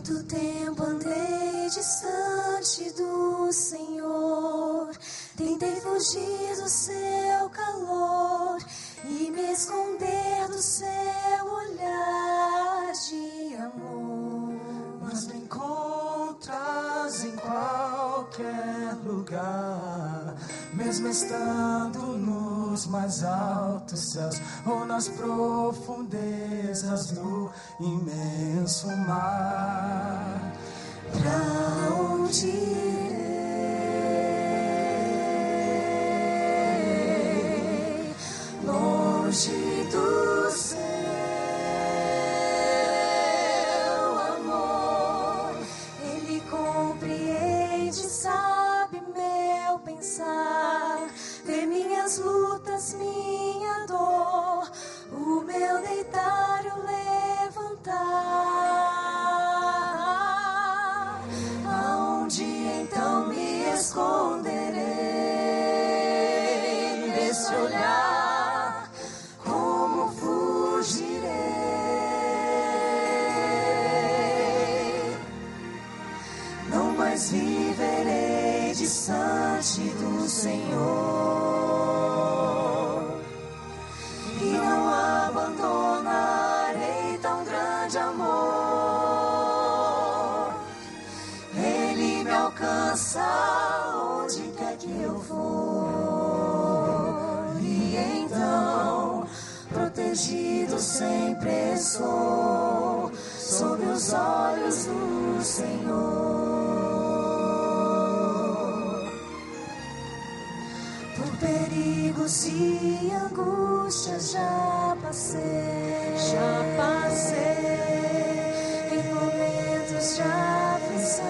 Muito tempo andei distante do Senhor, tentei fugir do seu calor e me esconder do seu olhar de amor. Mas me encontras em qualquer lugar, mesmo estando nos mais altos céus ou nas profundezas do imenso mar. Pra onde irei? Longe do seu amor. Ele compreende, sabe meu pensar, vê minhas lutas, minha dor, o meu deitar e o levantar. Aonde então me esconderei desse olhar? Como fugirei? Não mais viverei distante do Senhor, e não abandonarei tão grande amor. Ele me alcança onde quer que eu for, e então protegido sempre sou sob os olhos do Senhor. Por perigos e angústias já passei, em momentos de aflição,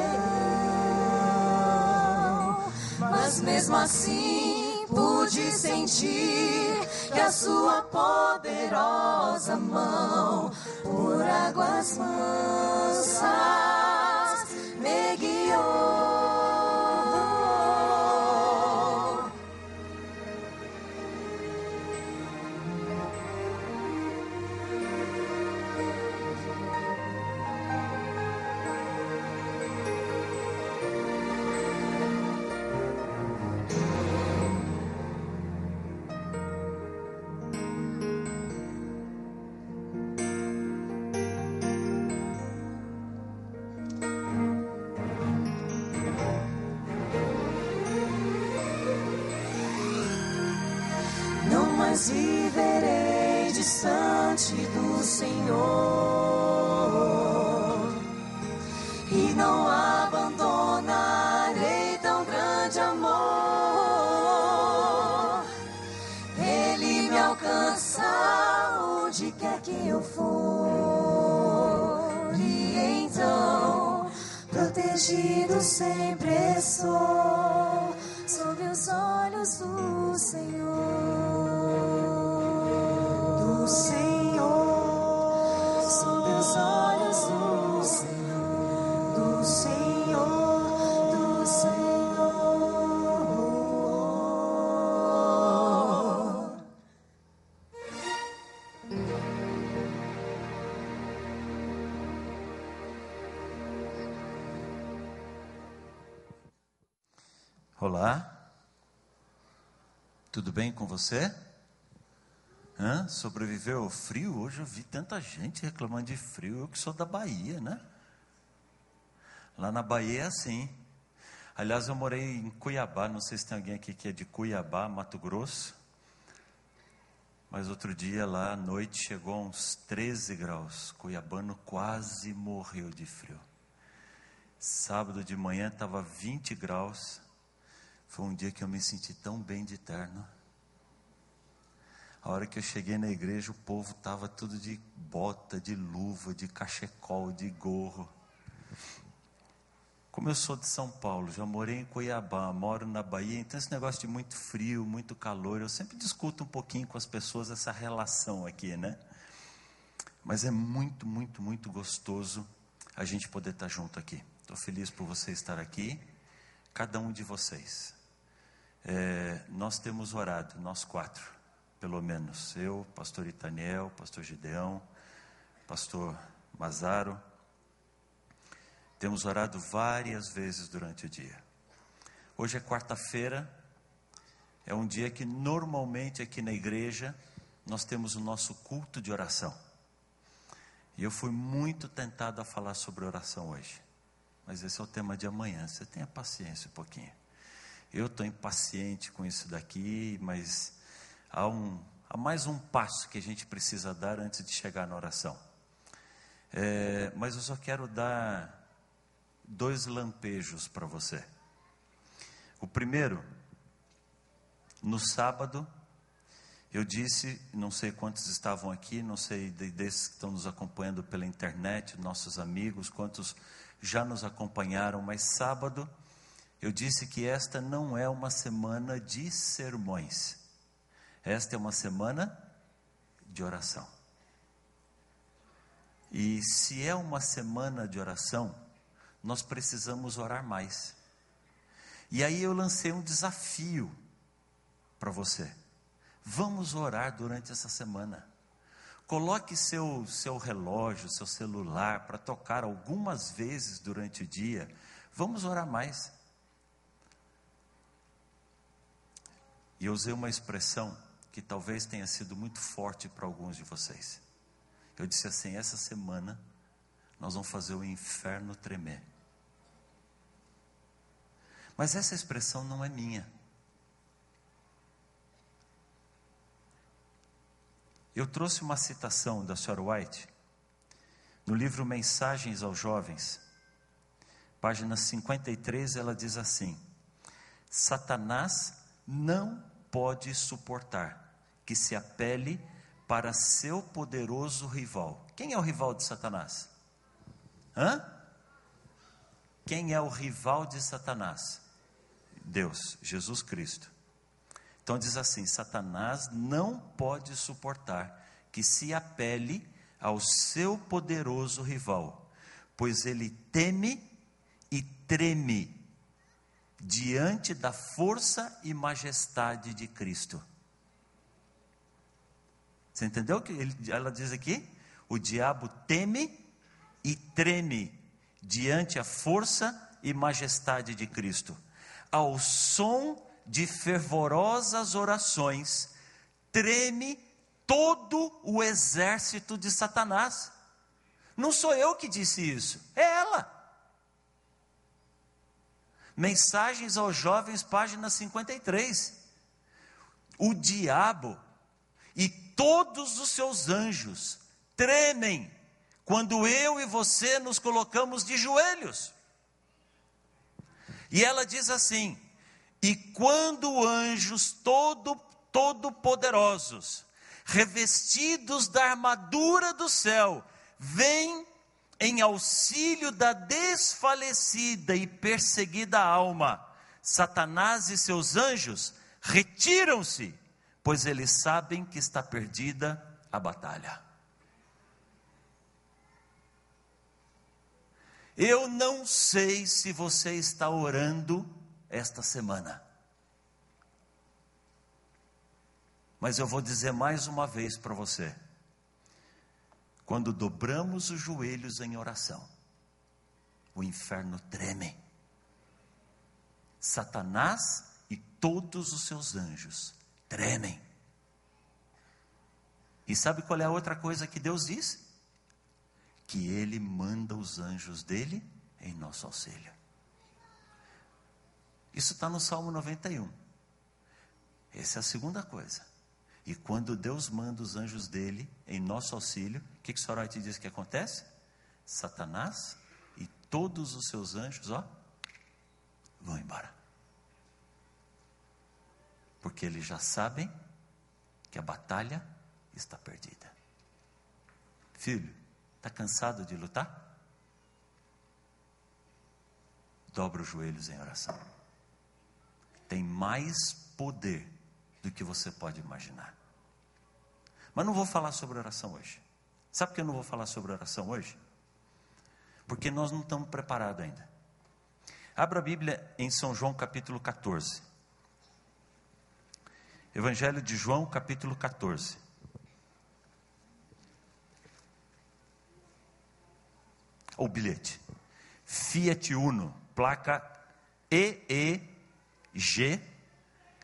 mas mesmo assim pude sentir que a sua poderosa mão por águas mansas me guiou. Mas viverei distante do Senhor, e não abandonarei tão grande amor. Ele me alcança onde quer que eu for, e então protegido sempre sou sob os olhos do Senhor. Do Senhor, sob os olhos do Senhor, do Senhor, do Senhor. Olá, tudo bem com você? Sobreviveu ao frio? Hoje eu vi tanta gente reclamando de frio. Eu que sou da Bahia, né? Lá na Bahia é assim. Aliás, eu morei em Cuiabá. Não sei se tem alguém aqui que é de Cuiabá, Mato Grosso. Mas outro dia lá à noite chegou a uns 13 graus. Cuiabano quase morreu de frio. Sábado de manhã estava 20 graus. Foi um dia que eu me senti tão bem de terno. A hora que eu cheguei na igreja, o povo estava tudo de bota, de luva, de cachecol, de gorro. Como eu sou de São Paulo, já morei em Cuiabá, moro na Bahia, então esse negócio de muito frio, muito calor, eu sempre discuto um pouquinho com as pessoas essa relação aqui, né? Mas é muito, muito, muito gostoso a gente poder estar junto aqui. Estou feliz por você estar aqui, cada um de vocês. Nós temos orado, nós 4. Pelo menos eu, pastor Itaniel, pastor Gideão, pastor Mazaro, Temos orado várias vezes durante o dia. Hoje é quarta-feira, é um dia que normalmente aqui na igreja nós temos o nosso culto de oração. E eu fui muito tentado a falar sobre oração hoje. Mas esse é o tema de amanhã, você tenha paciência um pouquinho. Eu estou impaciente com isso daqui, mas há mais um passo que a gente precisa dar antes de chegar na oração. Mas eu só quero dar 2 lampejos para você. O primeiro, no sábado, eu disse, não sei quantos estavam aqui, não sei desses que estão nos acompanhando pela internet, nossos amigos, quantos já nos acompanharam, mas sábado, eu disse que esta não é uma semana de sermões, esta é uma semana de oração. E se é uma semana de oração, nós precisamos orar mais. E aí eu lancei um desafio para você. Vamos orar durante essa semana. Coloque seu relógio, seu celular para tocar algumas vezes durante o dia. Vamos orar mais. E eu usei uma expressão que talvez tenha sido muito forte para alguns de vocês. Eu disse assim: essa semana nós vamos fazer o inferno tremer. Mas essa expressão não é minha. Eu trouxe uma citação da Sra. White, no livro Mensagens aos Jovens, página 53, ela diz assim: Satanás não pode suportar que se apele para seu poderoso rival. Quem é o rival de Satanás? Quem é o rival de Satanás? Deus, Jesus Cristo. Então diz assim: Satanás não pode suportar que se apele ao seu poderoso rival, pois ele teme e treme diante da força e majestade de Cristo. Você entendeu o que ela diz aqui? O diabo teme e treme diante a força e majestade de Cristo. Ao som de fervorosas orações, treme todo o exército de Satanás. Não sou eu que disse isso, é ela. Mensagens aos Jovens, página 53. O diabo e todos os seus anjos tremem quando eu e você nos colocamos de joelhos. E ela diz assim: e quando anjos todo-poderosos, revestidos da armadura do céu, vêm em auxílio da desfalecida e perseguida alma, Satanás e seus anjos retiram-se, pois eles sabem que está perdida a batalha. Eu não sei se você está orando esta semana, mas eu vou dizer mais uma vez para você: quando dobramos os joelhos em oração, o inferno treme. Satanás e todos os seus anjos tremem. E sabe qual é a outra coisa que Deus diz? Que Ele manda os anjos dele em nosso auxílio. Isso está no Salmo 91. Essa é a segunda coisa. E quando Deus manda os anjos dele em nosso auxílio, o que Sra. White diz que acontece? Satanás e todos os seus anjos, vão embora. Porque eles já sabem que a batalha está perdida. Filho, está cansado de lutar? Dobra os joelhos em oração. Tem mais poder do que você pode imaginar. Mas não vou falar sobre oração hoje. Sabe por que eu não vou falar sobre oração hoje? Porque nós não estamos preparados ainda. Abra a Bíblia em São João capítulo 14. Evangelho de João capítulo 14. O bilhete. Fiat Uno, placa EEG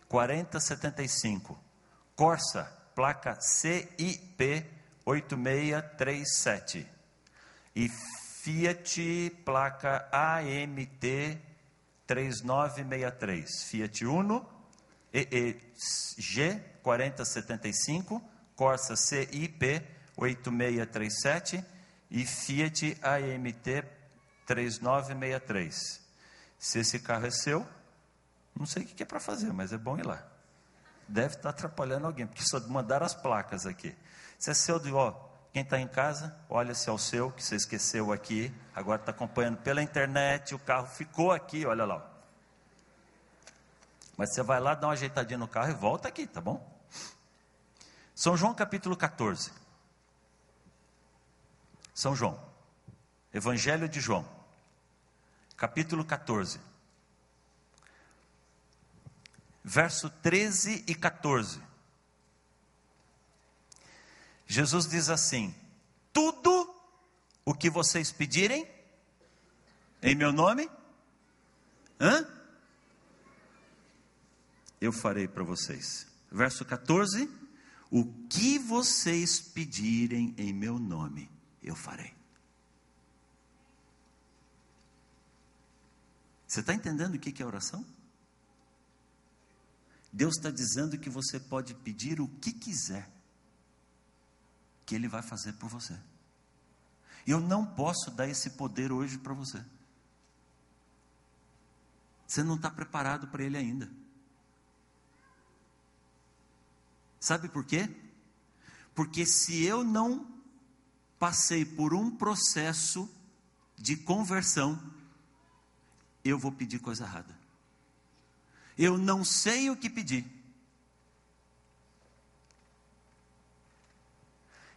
4075. Corsa, placa CIP 8637. E Fiat, placa AMT 3963. Fiat Uno, EEG 4075, Corsa CIP 8637 e Fiat AMT 3963. Se esse carro é seu, não sei o que é para fazer, mas é bom ir lá. Deve estar atrapalhando alguém, porque só mandaram as placas aqui. Se é seu, quem está em casa, olha se é o seu, que você esqueceu aqui, agora está acompanhando pela internet, o carro ficou aqui, olha lá. Mas você vai lá, dá uma ajeitadinha no carro e volta aqui, tá bom? São João capítulo 14. São João, Evangelho de João, capítulo 14. Verso 13 e 14. Jesus diz assim: tudo o que vocês pedirem em meu nome, eu farei para vocês. Verso 14: o que vocês pedirem em meu nome, eu farei. Você está entendendo o que é oração? Deus está dizendo que você pode pedir o que quiser, que Ele vai fazer por você. Eu não posso dar esse poder hoje para você. Você não está preparado para Ele ainda. Sabe por quê? Porque se eu não passei por um processo de conversão, eu vou pedir coisa errada. Eu não sei o que pedir.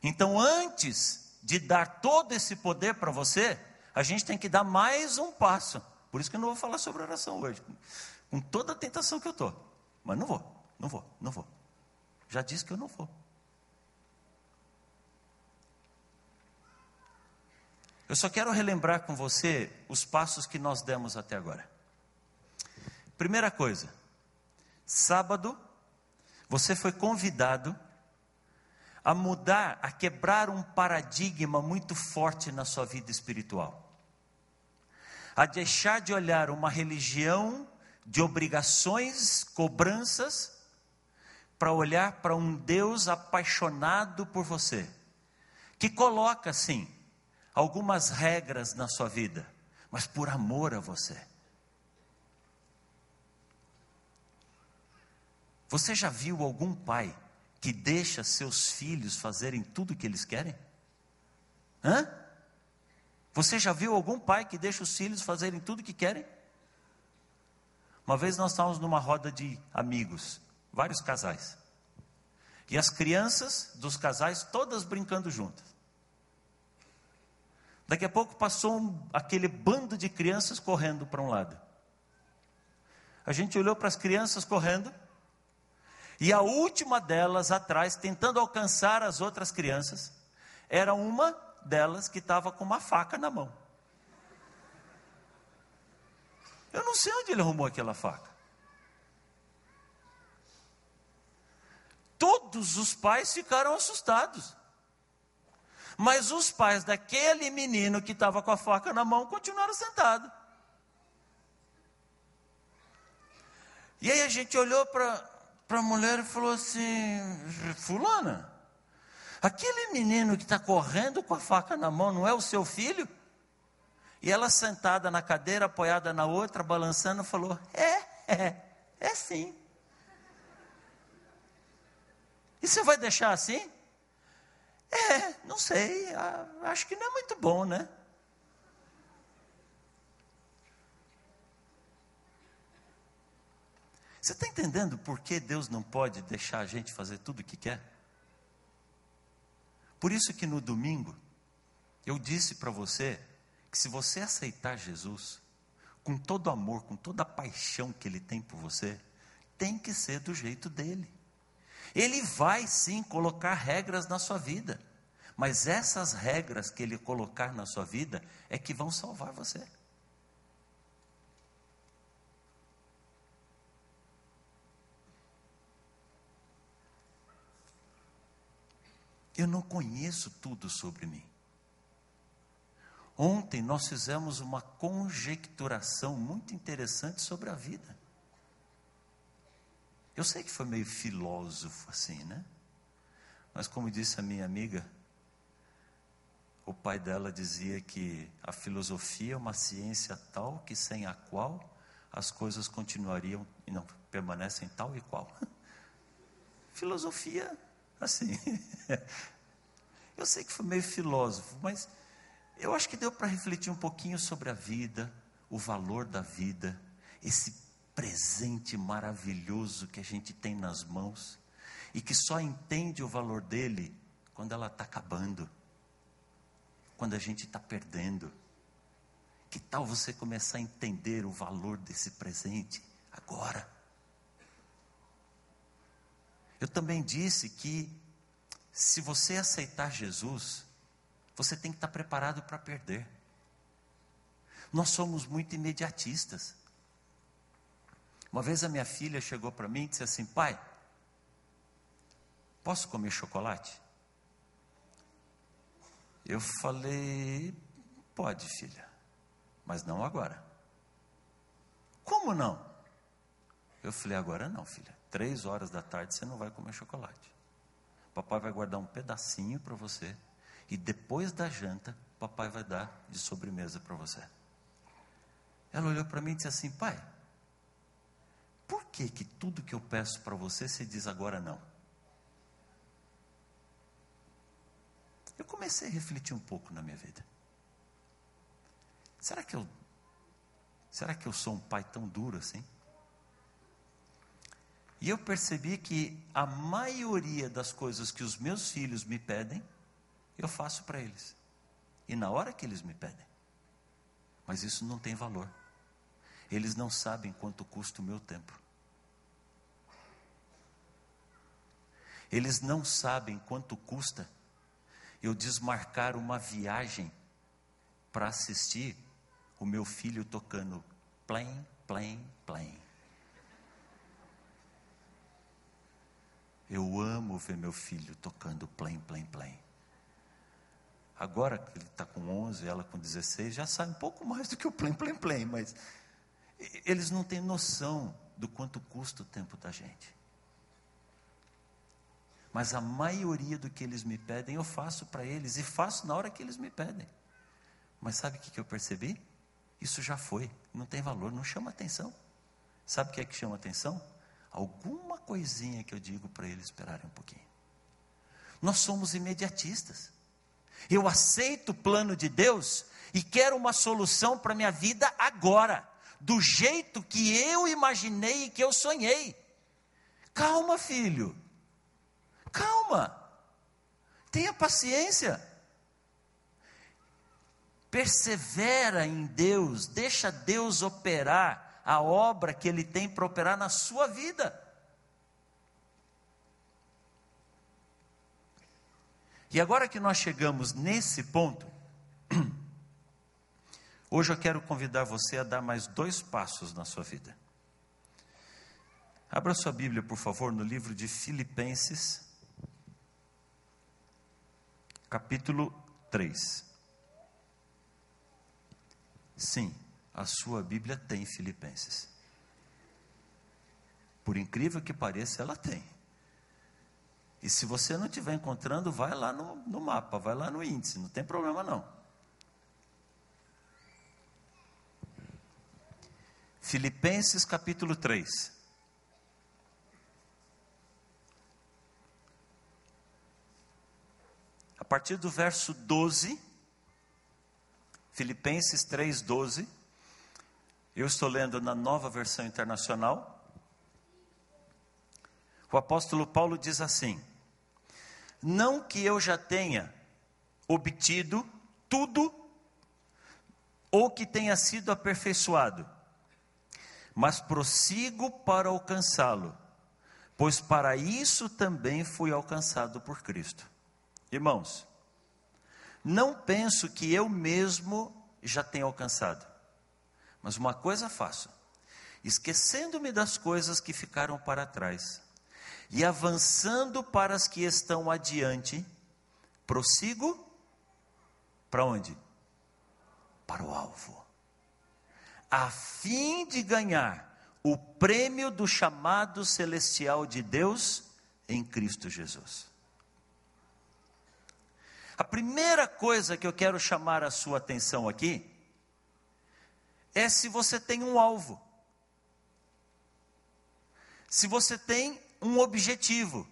Então, antes de dar todo esse poder para você, a gente tem que dar mais um passo. Por isso que eu não vou falar sobre oração hoje, com toda a tentação que eu estou. Mas não vou. Já disse que eu não vou. Eu só quero relembrar com você os passos que nós demos até agora. Primeira coisa, sábado, você foi convidado a mudar, a quebrar um paradigma muito forte na sua vida espiritual. A deixar de olhar uma religião de obrigações, cobranças, para olhar para um Deus apaixonado por você, que coloca, sim, algumas regras na sua vida, mas por amor a você. Você já viu algum pai que deixa seus filhos fazerem tudo o que eles querem? Você já viu algum pai que deixa os filhos fazerem tudo o que querem? Uma vez nós estávamos numa roda de amigos, vários casais, e as crianças dos casais todas brincando juntas. Daqui a pouco passou aquele bando de crianças correndo para um lado. A gente olhou para as crianças correndo, e a última delas atrás, tentando alcançar as outras crianças, era uma delas que estava com uma faca na mão. Eu não sei onde ele arrumou aquela faca. Todos os pais ficaram assustados. Mas os pais daquele menino que estava com a faca na mão continuaram sentados. E aí a gente olhou para a mulher e falou assim: fulana, aquele menino que está correndo com a faca na mão não é o seu filho? E ela sentada na cadeira, apoiada na outra, balançando, falou: é sim. E você vai deixar assim? Não sei, acho que não é muito bom, né? Você está entendendo por que Deus não pode deixar a gente fazer tudo o que quer? Por isso que no domingo, eu disse para você, que se você aceitar Jesus, com todo amor, com toda a paixão que Ele tem por você, tem que ser do jeito dEle. Ele vai sim colocar regras na sua vida, mas essas regras que Ele colocar na sua vida, é que vão salvar você. Eu não conheço tudo sobre mim. Ontem nós fizemos uma conjecturação muito interessante sobre a vida. Eu sei que foi meio filósofo assim, né? Mas como disse a minha amiga, o pai dela dizia que a filosofia é uma ciência tal que sem a qual as coisas continuariam e não permanecem tal e qual. Filosofia, assim. Eu sei que foi meio filósofo, mas eu acho que deu para refletir um pouquinho sobre a vida, o valor da vida, esse presente maravilhoso que a gente tem nas mãos e que só entende o valor dele quando ela está acabando, quando a gente está perdendo. Que tal você começar a entender o valor desse presente agora? Eu também disse que se você aceitar Jesus, você tem que estar preparado para perder. Nós somos muito imediatistas. Uma vez a minha filha chegou para mim e disse assim: pai, posso comer chocolate? Eu falei: pode, filha, mas não agora. Como não? Eu falei: agora não, filha, 3 horas da tarde você não vai comer chocolate. Papai vai guardar um pedacinho para você, e depois da janta, papai vai dar de sobremesa para você. Ela olhou para mim e disse assim: pai, por que tudo que eu peço para você, você diz agora não? Eu comecei a refletir um pouco na minha vida. Será que eu sou um pai tão duro assim? E eu percebi que a maioria das coisas que os meus filhos me pedem, eu faço para eles. E na hora que eles me pedem. Mas isso não tem valor. Eles não sabem quanto custa o meu tempo. Eles não sabem quanto custa eu desmarcar uma viagem para assistir o meu filho tocando plém, plém, plém. Eu amo ver meu filho tocando plém, plém, plém. Agora que ele está com 11, ela com 16, já sabe um pouco mais do que o plém, plém, plém, mas eles não têm noção do quanto custa o tempo da gente. Mas a maioria do que eles me pedem, eu faço para eles, e faço na hora que eles me pedem. Mas sabe o que eu percebi? Isso já foi, não tem valor, não chama atenção. Sabe o que é que chama atenção? Alguma coisinha que eu digo para eles esperarem um pouquinho. Nós somos imediatistas. Eu aceito o plano de Deus e quero uma solução para a minha vida agora, do jeito que eu imaginei e que eu sonhei. Calma, filho. Calma. Tenha paciência. Persevera em Deus, deixa Deus operar a obra que Ele tem para operar na sua vida. E agora que nós chegamos nesse ponto, hoje eu quero convidar você a dar mais 2 passos na sua vida. Abra sua Bíblia, por favor, no livro de Filipenses, capítulo 3. Sim, a sua Bíblia tem Filipenses. Por incrível que pareça, ela tem. E se você não estiver encontrando, vai lá no mapa, vai lá no índice, não tem problema não. Filipenses capítulo 3. A partir do verso 12, Filipenses 3:12, eu estou lendo na Nova Versão Internacional. O apóstolo Paulo diz assim: não que eu já tenha obtido tudo, ou que tenha sido aperfeiçoado, mas prossigo para alcançá-lo, pois para isso também fui alcançado por Cristo. Irmãos, não penso que eu mesmo já tenha alcançado, mas uma coisa faço, esquecendo-me das coisas que ficaram para trás, e avançando para as que estão adiante, prossigo para onde? Para o alvo, a fim de ganhar o prêmio do chamado celestial de Deus em Cristo Jesus. A primeira coisa que eu quero chamar a sua atenção aqui é se você tem um alvo, se você tem um objetivo.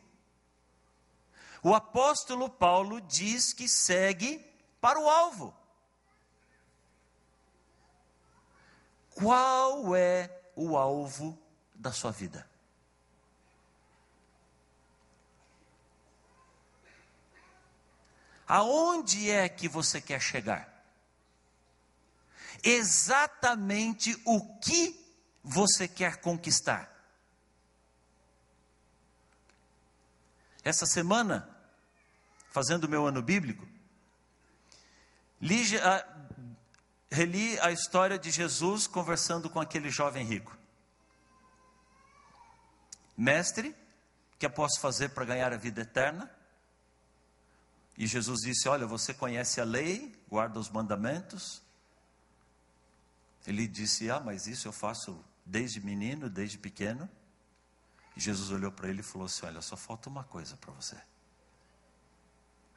O apóstolo Paulo diz que segue para o alvo. Qual é o alvo da sua vida? Aonde é que você quer chegar? Exatamente o que você quer conquistar? Essa semana, fazendo o meu ano bíblico, reli a história de Jesus conversando com aquele jovem rico. Mestre, o que eu posso fazer para ganhar a vida eterna? E Jesus disse, olha, você conhece a lei, guarda os mandamentos. Ele disse, mas isso eu faço desde menino, desde pequeno. E Jesus olhou para ele e falou assim, olha, só falta uma coisa para você.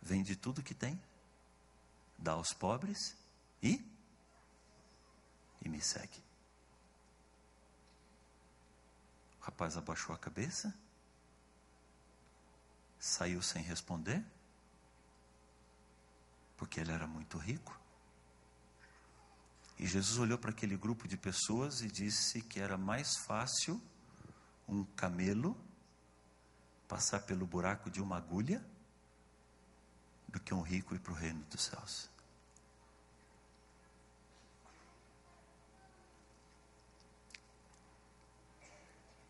Vende tudo que tem, dá aos pobres e me segue. O rapaz abaixou a cabeça, saiu sem responder, porque ele era muito rico. E Jesus olhou para aquele grupo de pessoas e disse que era mais fácil um camelo passar pelo buraco de uma agulha do que um rico ir para o reino dos céus.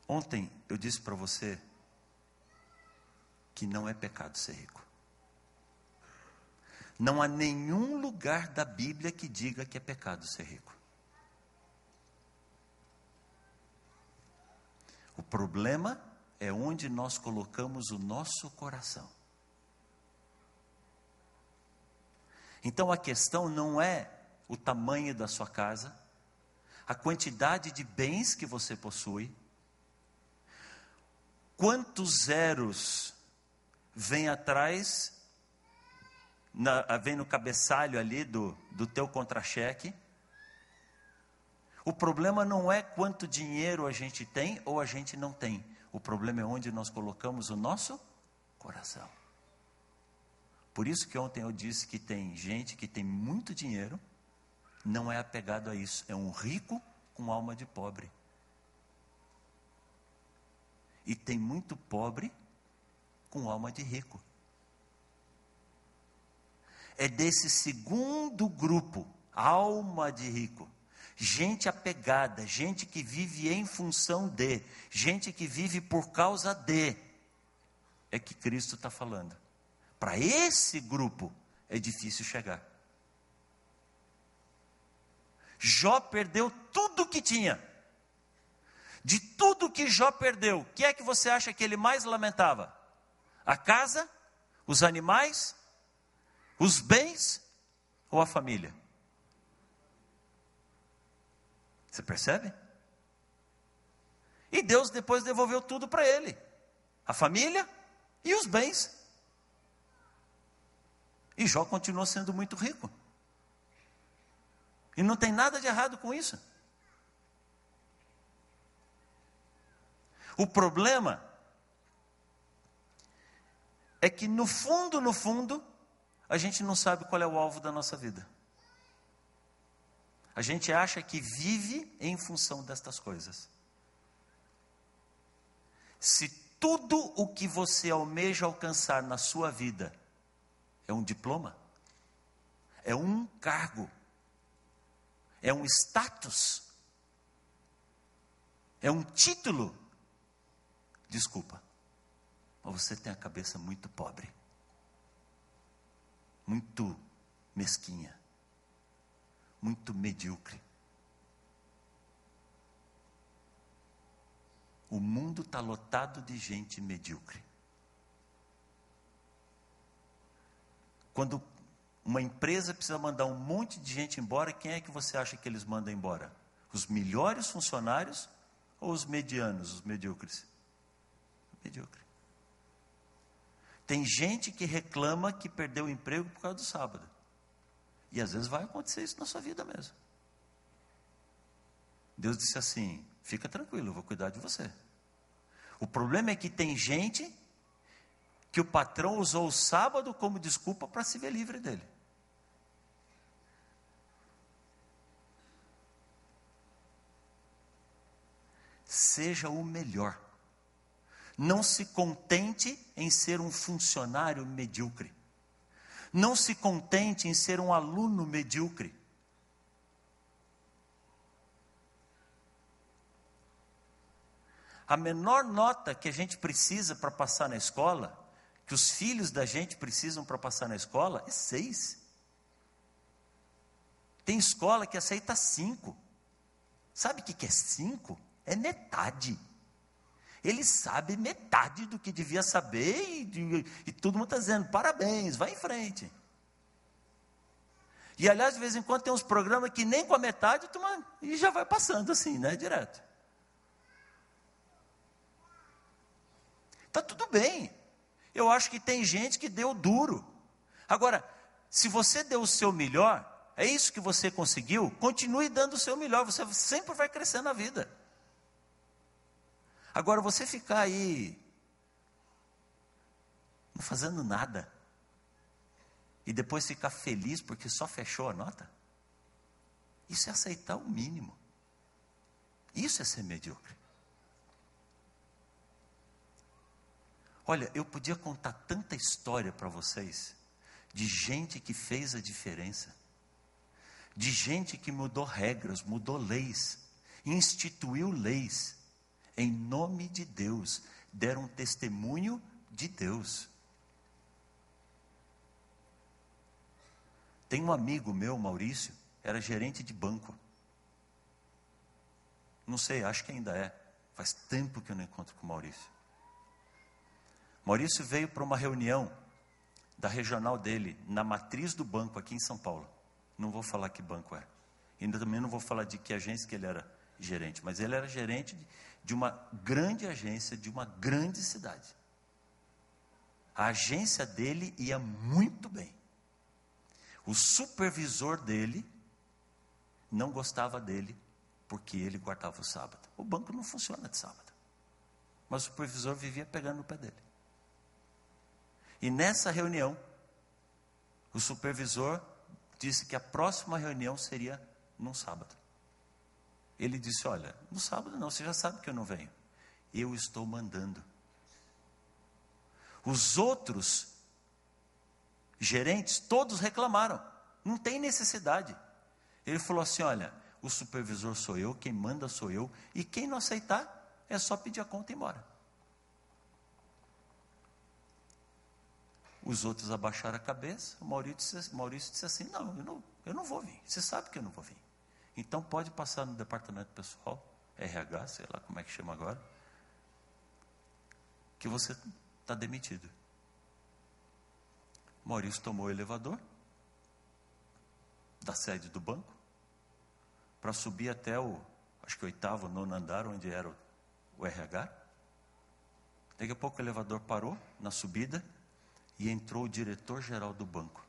Ontem eu disse para você que não é pecado ser rico. Não há nenhum lugar da Bíblia que diga que é pecado ser rico. O problema é onde nós colocamos o nosso coração. Então a questão não é o tamanho da sua casa, a quantidade de bens que você possui, quantos zeros vem atrás, vem no cabeçalho ali do teu contra-cheque. O problema não é quanto dinheiro a gente tem ou a gente não tem. O problema é onde nós colocamos o nosso coração. Por isso que ontem eu disse que tem gente que tem muito dinheiro, não é apegado a isso. É um rico com alma de pobre. E tem muito pobre com alma de rico. É desse segundo grupo, alma de rico, gente apegada, gente que vive em função de, gente que vive por causa de, é que Cristo está falando. Para esse grupo é difícil chegar. Jó perdeu tudo que tinha. De tudo que Jó perdeu, o que é que você acha que ele mais lamentava? A casa, os animais, os bens ou a família? Você percebe? E Deus depois devolveu tudo para ele. A família e os bens. E Jó continuou sendo muito rico. E não tem nada de errado com isso. O problema é que no fundo, a gente não sabe qual é o alvo da nossa vida. A gente acha que vive em função destas coisas. Se tudo o que você almeja alcançar na sua vida é um diploma, é um cargo, é um status, é um título, desculpa, mas você tem a cabeça muito pobre, muito mesquinha, muito medíocre. O mundo está lotado de gente medíocre. Quando uma empresa precisa mandar um monte de gente embora, quem é que você acha que eles mandam embora? Os melhores funcionários ou os medianos, os medíocres? Medíocre. Tem gente que reclama que perdeu o emprego por causa do sábado. E às vezes vai acontecer isso na sua vida mesmo. Deus disse assim: fica tranquilo, eu vou cuidar de você. O problema é que tem gente que o patrão usou o sábado como desculpa para se ver livre dele. Seja o melhor. Não se contente em ser um funcionário medíocre. Não se contente em ser um aluno medíocre. A menor nota que a gente precisa para passar na escola, que os filhos da gente precisam para passar na escola, é 6. Tem escola que aceita 5. Sabe o que é 5? É metade. Ele sabe metade do que devia saber e todo mundo está dizendo, parabéns, vai em frente. E aliás, de vez em quando tem uns programas que nem com a metade, e já vai passando assim, né, direto. Está tudo bem. Eu acho que tem gente que deu duro. Agora, se você deu o seu melhor, é isso que você conseguiu, continue dando o seu melhor, você sempre vai crescer na vida. Agora, você ficar aí, não fazendo nada, e depois ficar feliz porque só fechou a nota, isso é aceitar o mínimo. Isso é ser medíocre. Olha, eu podia contar tanta história para vocês, de gente que fez a diferença, de gente que mudou regras, mudou leis, instituiu leis, em nome de Deus, deram um testemunho de Deus. Tem um amigo meu, Maurício, era gerente de banco. Não sei, acho que ainda é. Faz tempo que eu não encontro com o Maurício. Maurício veio para uma reunião da regional dele, na matriz do banco, aqui em São Paulo. Não vou falar que banco é. Ainda também não vou falar de que agência que ele era gerente, mas ele era gerente de uma grande agência, de uma grande cidade. A agência dele ia muito bem. O supervisor dele não gostava dele, porque ele guardava o sábado. O banco não funciona de sábado. Mas o supervisor vivia pegando no pé dele. E nessa reunião, o supervisor disse que a próxima reunião seria num sábado. Ele disse, olha, no sábado não, você já sabe que eu não venho. Eu estou mandando. Os outros gerentes, todos reclamaram. Não tem necessidade. Ele falou assim, olha, o supervisor sou eu, quem manda sou eu, e quem não aceitar, é só pedir a conta e ir embora. Os outros abaixaram a cabeça, o Maurício disse assim, não, eu não vou vir, você sabe que eu não vou vir. Então pode passar no departamento pessoal, RH, sei lá como é que chama agora, que você está demitido. Maurício tomou o elevador da sede do banco para subir até acho que 8º, 9º andar, onde era o RH. Daqui a pouco o elevador parou na subida e entrou o diretor-geral do banco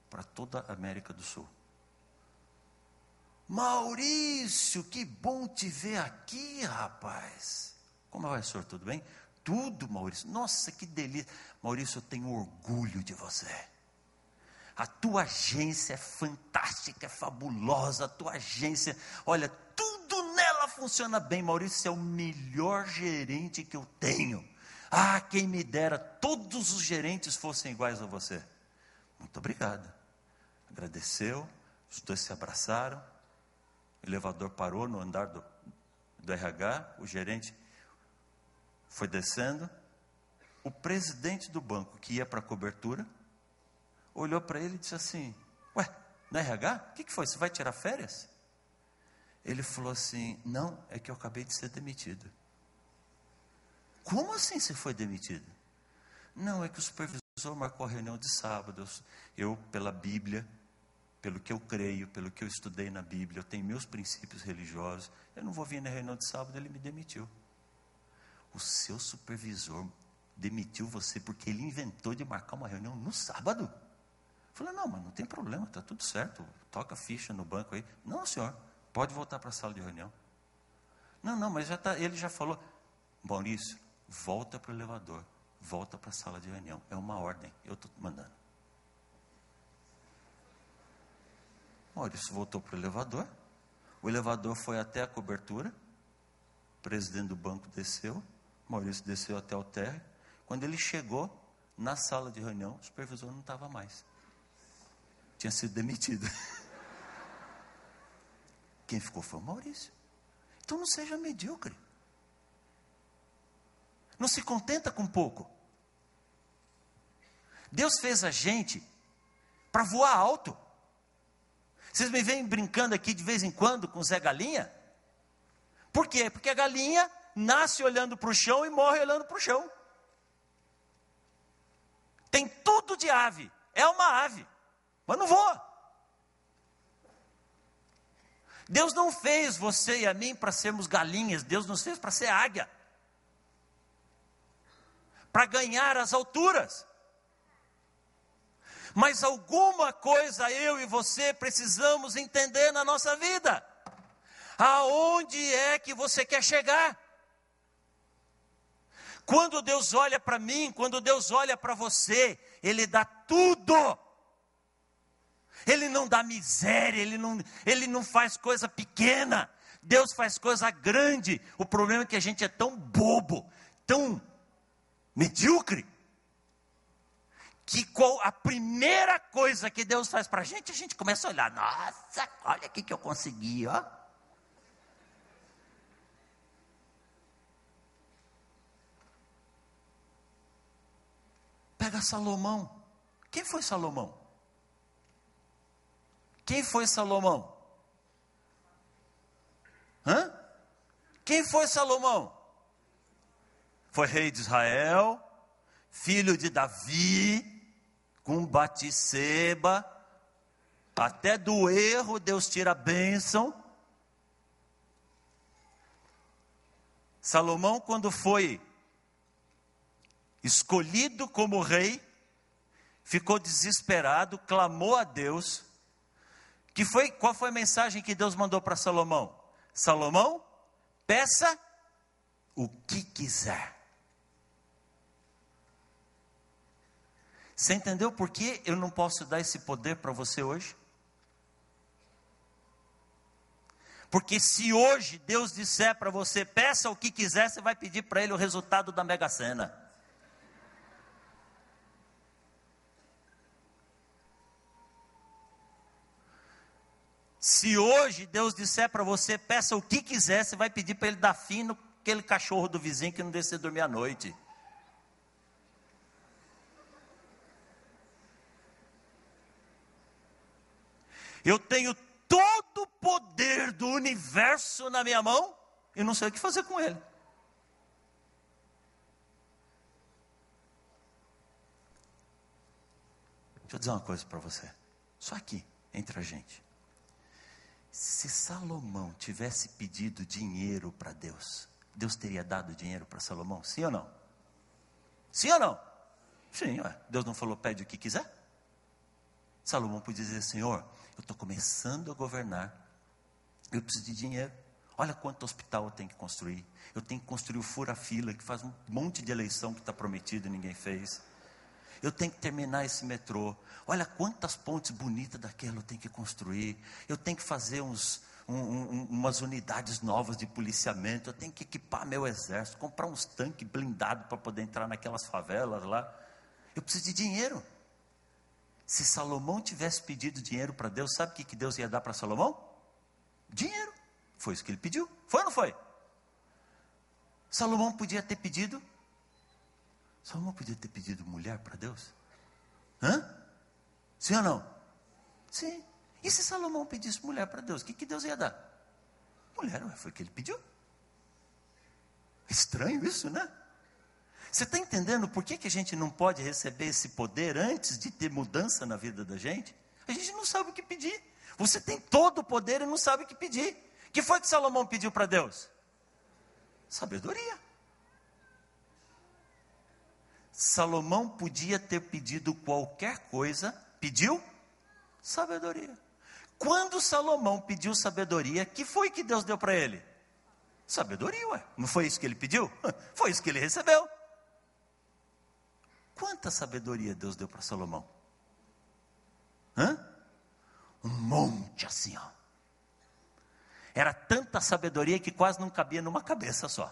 para toda a América do Sul. Maurício, que bom te ver aqui, rapaz. Como vai, senhor? Tudo bem? Tudo, Maurício. Nossa, que delícia. Maurício, eu tenho orgulho de você. A tua agência é fantástica, é fabulosa. A tua agência, olha, tudo nela funciona bem. Maurício, você é o melhor gerente que eu tenho. Ah, quem me dera todos os gerentes fossem iguais a você. Muito obrigado. Agradeceu, os dois se abraçaram. O elevador parou no andar do RH, o gerente foi descendo. O presidente do banco, que ia para a cobertura, olhou para ele e disse assim, ué, no RH? O que foi? Você vai tirar férias? Ele falou assim, não, é que eu acabei de ser demitido. Como assim você foi demitido? Não, é que o supervisor marcou a reunião de sábado. Eu, pela Bíblia, pelo que eu creio, pelo que eu estudei na Bíblia, eu tenho meus princípios religiosos, eu não vou vir na reunião de sábado, ele me demitiu. O seu supervisor demitiu você porque ele inventou de marcar uma reunião no sábado? Eu falei, não, mas não tem problema, está tudo certo, toca a ficha no banco aí. Não, senhor, pode voltar para a sala de reunião. Não, mas ele já falou. Maurício, volta para o elevador, volta para a sala de reunião, é uma ordem, eu estou mandando. Maurício voltou para o elevador foi até a cobertura, o presidente do banco desceu, Maurício desceu até o térreo. Quando ele chegou na sala de reunião, o supervisor não estava mais, tinha sido demitido. Quem ficou foi o Maurício. Então não seja medíocre, não se contenta com pouco. Deus fez a gente para voar alto. Vocês me vêm brincando aqui de vez em quando com o Zé Galinha? Por quê? Porque a galinha nasce olhando para o chão e morre olhando para o chão. Tem tudo de ave, é uma ave, mas não voa. Deus não fez você e a mim para sermos galinhas, Deus nos fez para ser águia, para ganhar as alturas. Mas alguma coisa eu e você precisamos entender na nossa vida. Aonde é que você quer chegar? Quando Deus olha para mim, quando Deus olha para você, Ele dá tudo. Ele não dá miséria, Ele não faz coisa pequena. Deus faz coisa grande. O problema é que a gente é tão bobo, tão medíocre, que a primeira coisa que Deus faz para a gente começa a olhar, nossa, olha aqui que eu consegui, ó. Pega Salomão. Quem foi Salomão? Quem foi Salomão? Quem foi Salomão? Foi rei de Israel, filho de Davi, com Batseba. Até do erro Deus tira a bênção. Salomão, quando foi escolhido como rei, ficou desesperado, clamou a Deus. Qual foi a mensagem que Deus mandou para Salomão? Salomão, peça o que quiser. Você entendeu por que eu não posso dar esse poder para você hoje? Porque se hoje Deus disser para você, peça o que quiser, você vai pedir para Ele o resultado da Mega Sena. Se hoje Deus disser para você, peça o que quiser, você vai pedir para Ele dar fim naquele cachorro do vizinho que não deixa você dormir à noite. Eu tenho todo o poder do universo na minha mão e não sei o que fazer com ele. Deixa eu dizer uma coisa para você. Só aqui, entre a gente. Se Salomão tivesse pedido dinheiro para Deus, Deus teria dado dinheiro para Salomão? Sim ou não? Sim ou não? Sim, ué. Deus não falou, pede o que quiser? Salomão podia dizer, Senhor, eu estou começando a governar, eu preciso de dinheiro, olha quanto hospital eu tenho que construir, eu tenho que construir o fura-fila, que faz um monte de eleição que está prometido e ninguém fez, eu tenho que terminar esse metrô, olha quantas pontes bonitas daquela eu tenho que construir, eu tenho que fazer umas unidades novas de policiamento, eu tenho que equipar meu exército, comprar uns tanques blindados para poder entrar naquelas favelas lá, eu preciso de dinheiro. Se Salomão tivesse pedido dinheiro para Deus, sabe o que Deus ia dar para Salomão? Dinheiro. Foi isso que ele pediu. Foi ou não foi? Salomão podia ter pedido mulher para Deus? Sim ou não? Sim. E se Salomão pedisse mulher para Deus, o que Deus ia dar? Mulher, foi o que ele pediu. Estranho isso, né? Você está entendendo por que a gente não pode receber esse poder antes de ter mudança na vida da gente? A gente não sabe o que pedir. Você tem todo o poder e não sabe o que pedir. O que foi que Salomão pediu para Deus? Sabedoria. Salomão podia ter pedido qualquer coisa, pediu sabedoria. Quando Salomão pediu sabedoria, que foi que Deus deu para ele? Sabedoria, ué. Não foi isso que ele pediu? Foi isso que ele recebeu. Quanta sabedoria Deus deu para Salomão? Um monte assim, ó. Era tanta sabedoria que quase não cabia numa cabeça só.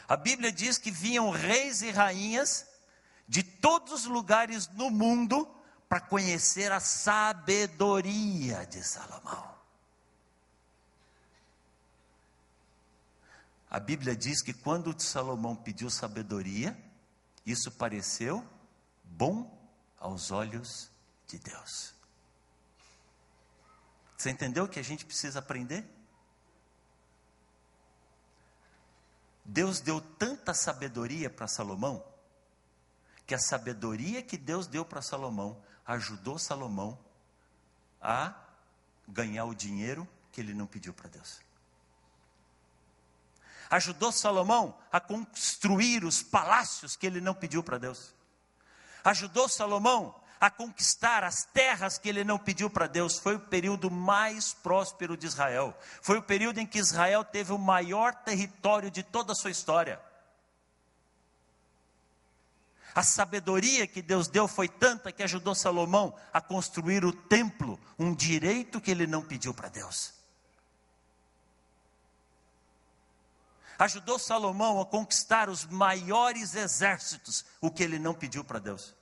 A Bíblia diz que vinham reis e rainhas de todos os lugares no mundo para conhecer a sabedoria de Salomão. A Bíblia diz que quando Salomão pediu sabedoria, isso pareceu bom aos olhos de Deus. Você entendeu o que a gente precisa aprender? Deus deu tanta sabedoria para Salomão, que a sabedoria que Deus deu para Salomão ajudou Salomão a ganhar o dinheiro que ele não pediu para Deus. Ajudou Salomão a construir os palácios que ele não pediu para Deus. Ajudou Salomão a conquistar as terras que ele não pediu para Deus. Foi o período mais próspero de Israel. Foi o período em que Israel teve o maior território de toda a sua história. A sabedoria que Deus deu foi tanta que ajudou Salomão a construir o templo, um direito que ele não pediu para Deus. Ajudou Salomão a conquistar os maiores exércitos, o que ele não pediu para Deus.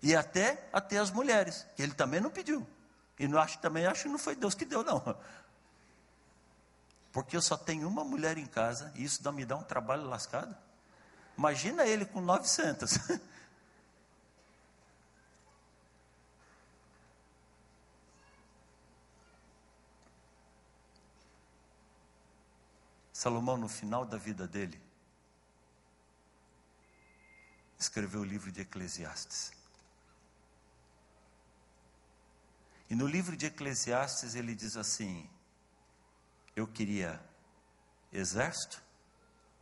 E até as mulheres, que ele também não pediu. E também acho que não foi Deus que deu, não. Porque eu só tenho uma mulher em casa, e isso me dá um trabalho lascado. Imagina ele com 900. Salomão, no final da vida dele, escreveu o livro de Eclesiastes. E no livro de Eclesiastes ele diz assim: eu queria exército,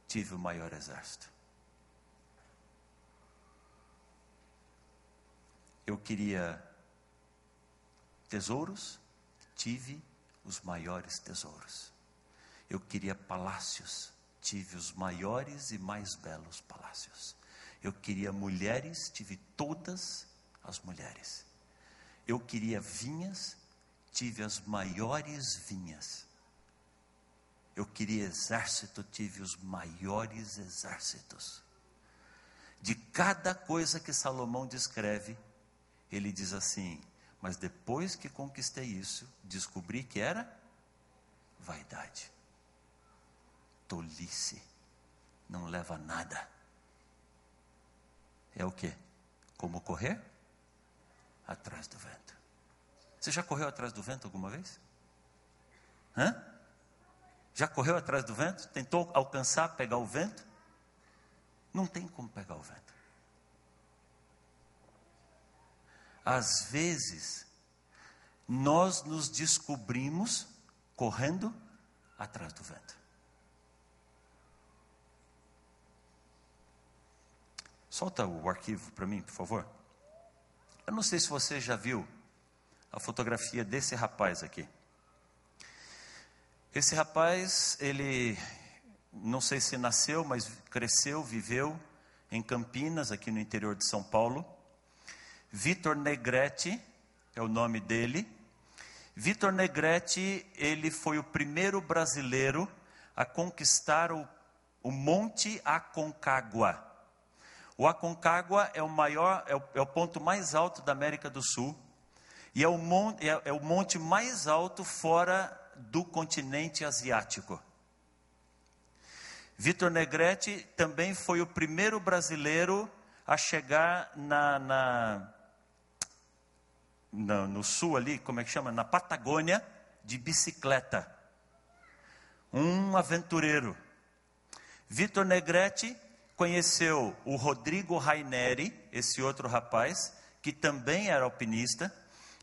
tive o maior exército. Eu queria tesouros, tive os maiores tesouros. Eu queria palácios, tive os maiores e mais belos palácios. Eu queria mulheres, tive todas as mulheres. Eu queria vinhas, tive as maiores vinhas. Eu queria exército, tive os maiores exércitos. De cada coisa que Salomão descreve, ele diz assim: mas depois que conquistei isso, descobri que era vaidade, tolice, não leva a nada. É o quê? Como correr atrás do vento. Você já correu atrás do vento alguma vez? Já correu atrás do vento? Tentou alcançar, pegar o vento? Não tem como pegar o vento. Às vezes, nós nos descobrimos correndo atrás do vento. Solta o arquivo para mim, por favor. Eu não sei se você já viu a fotografia desse rapaz aqui. Esse rapaz, ele, não sei se nasceu, mas cresceu, viveu em Campinas, aqui no interior de São Paulo. Vitor Negrete é o nome dele. Vitor Negrete, ele foi o primeiro brasileiro a conquistar o Monte Aconcagua. O Aconcagua é o ponto mais alto da América do Sul, e é o monte mais alto fora do continente asiático. Vitor Negrete também foi o primeiro brasileiro a chegar no sul ali, como é que chama? Na Patagônia, de bicicleta. um aventureiro. Vitor Negrete conheceu o Rodrigo Raineri, esse outro rapaz, que também era alpinista,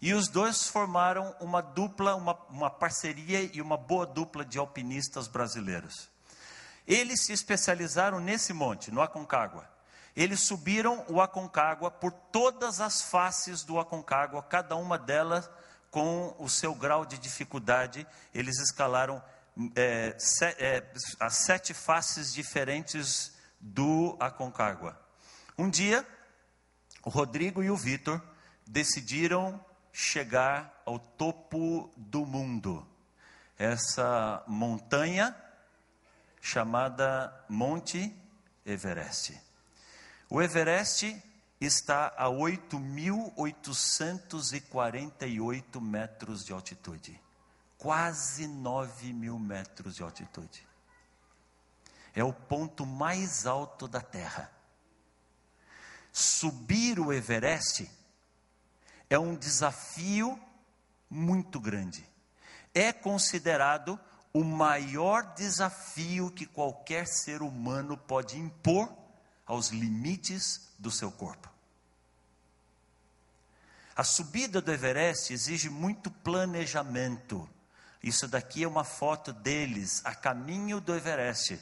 e os dois formaram uma dupla, uma parceria e uma boa dupla de alpinistas brasileiros. Eles se especializaram nesse monte, no Aconcagua. Eles subiram o Aconcagua por todas as faces do Aconcagua, cada uma delas com o seu grau de dificuldade. Eles escalaram as 7 faces diferentes do Aconcagua. Um dia, o Rodrigo e o Vitor decidiram chegar ao topo do mundo. Essa montanha chamada Monte Everest. O Everest está a 8.848 metros de altitude. Quase 9.000 metros de altitude. É o ponto mais alto da Terra. Subir o Everest é um desafio muito grande. É considerado o maior desafio que qualquer ser humano pode impor aos limites do seu corpo. A subida do Everest exige muito planejamento. Isso daqui é uma foto deles a caminho do Everest.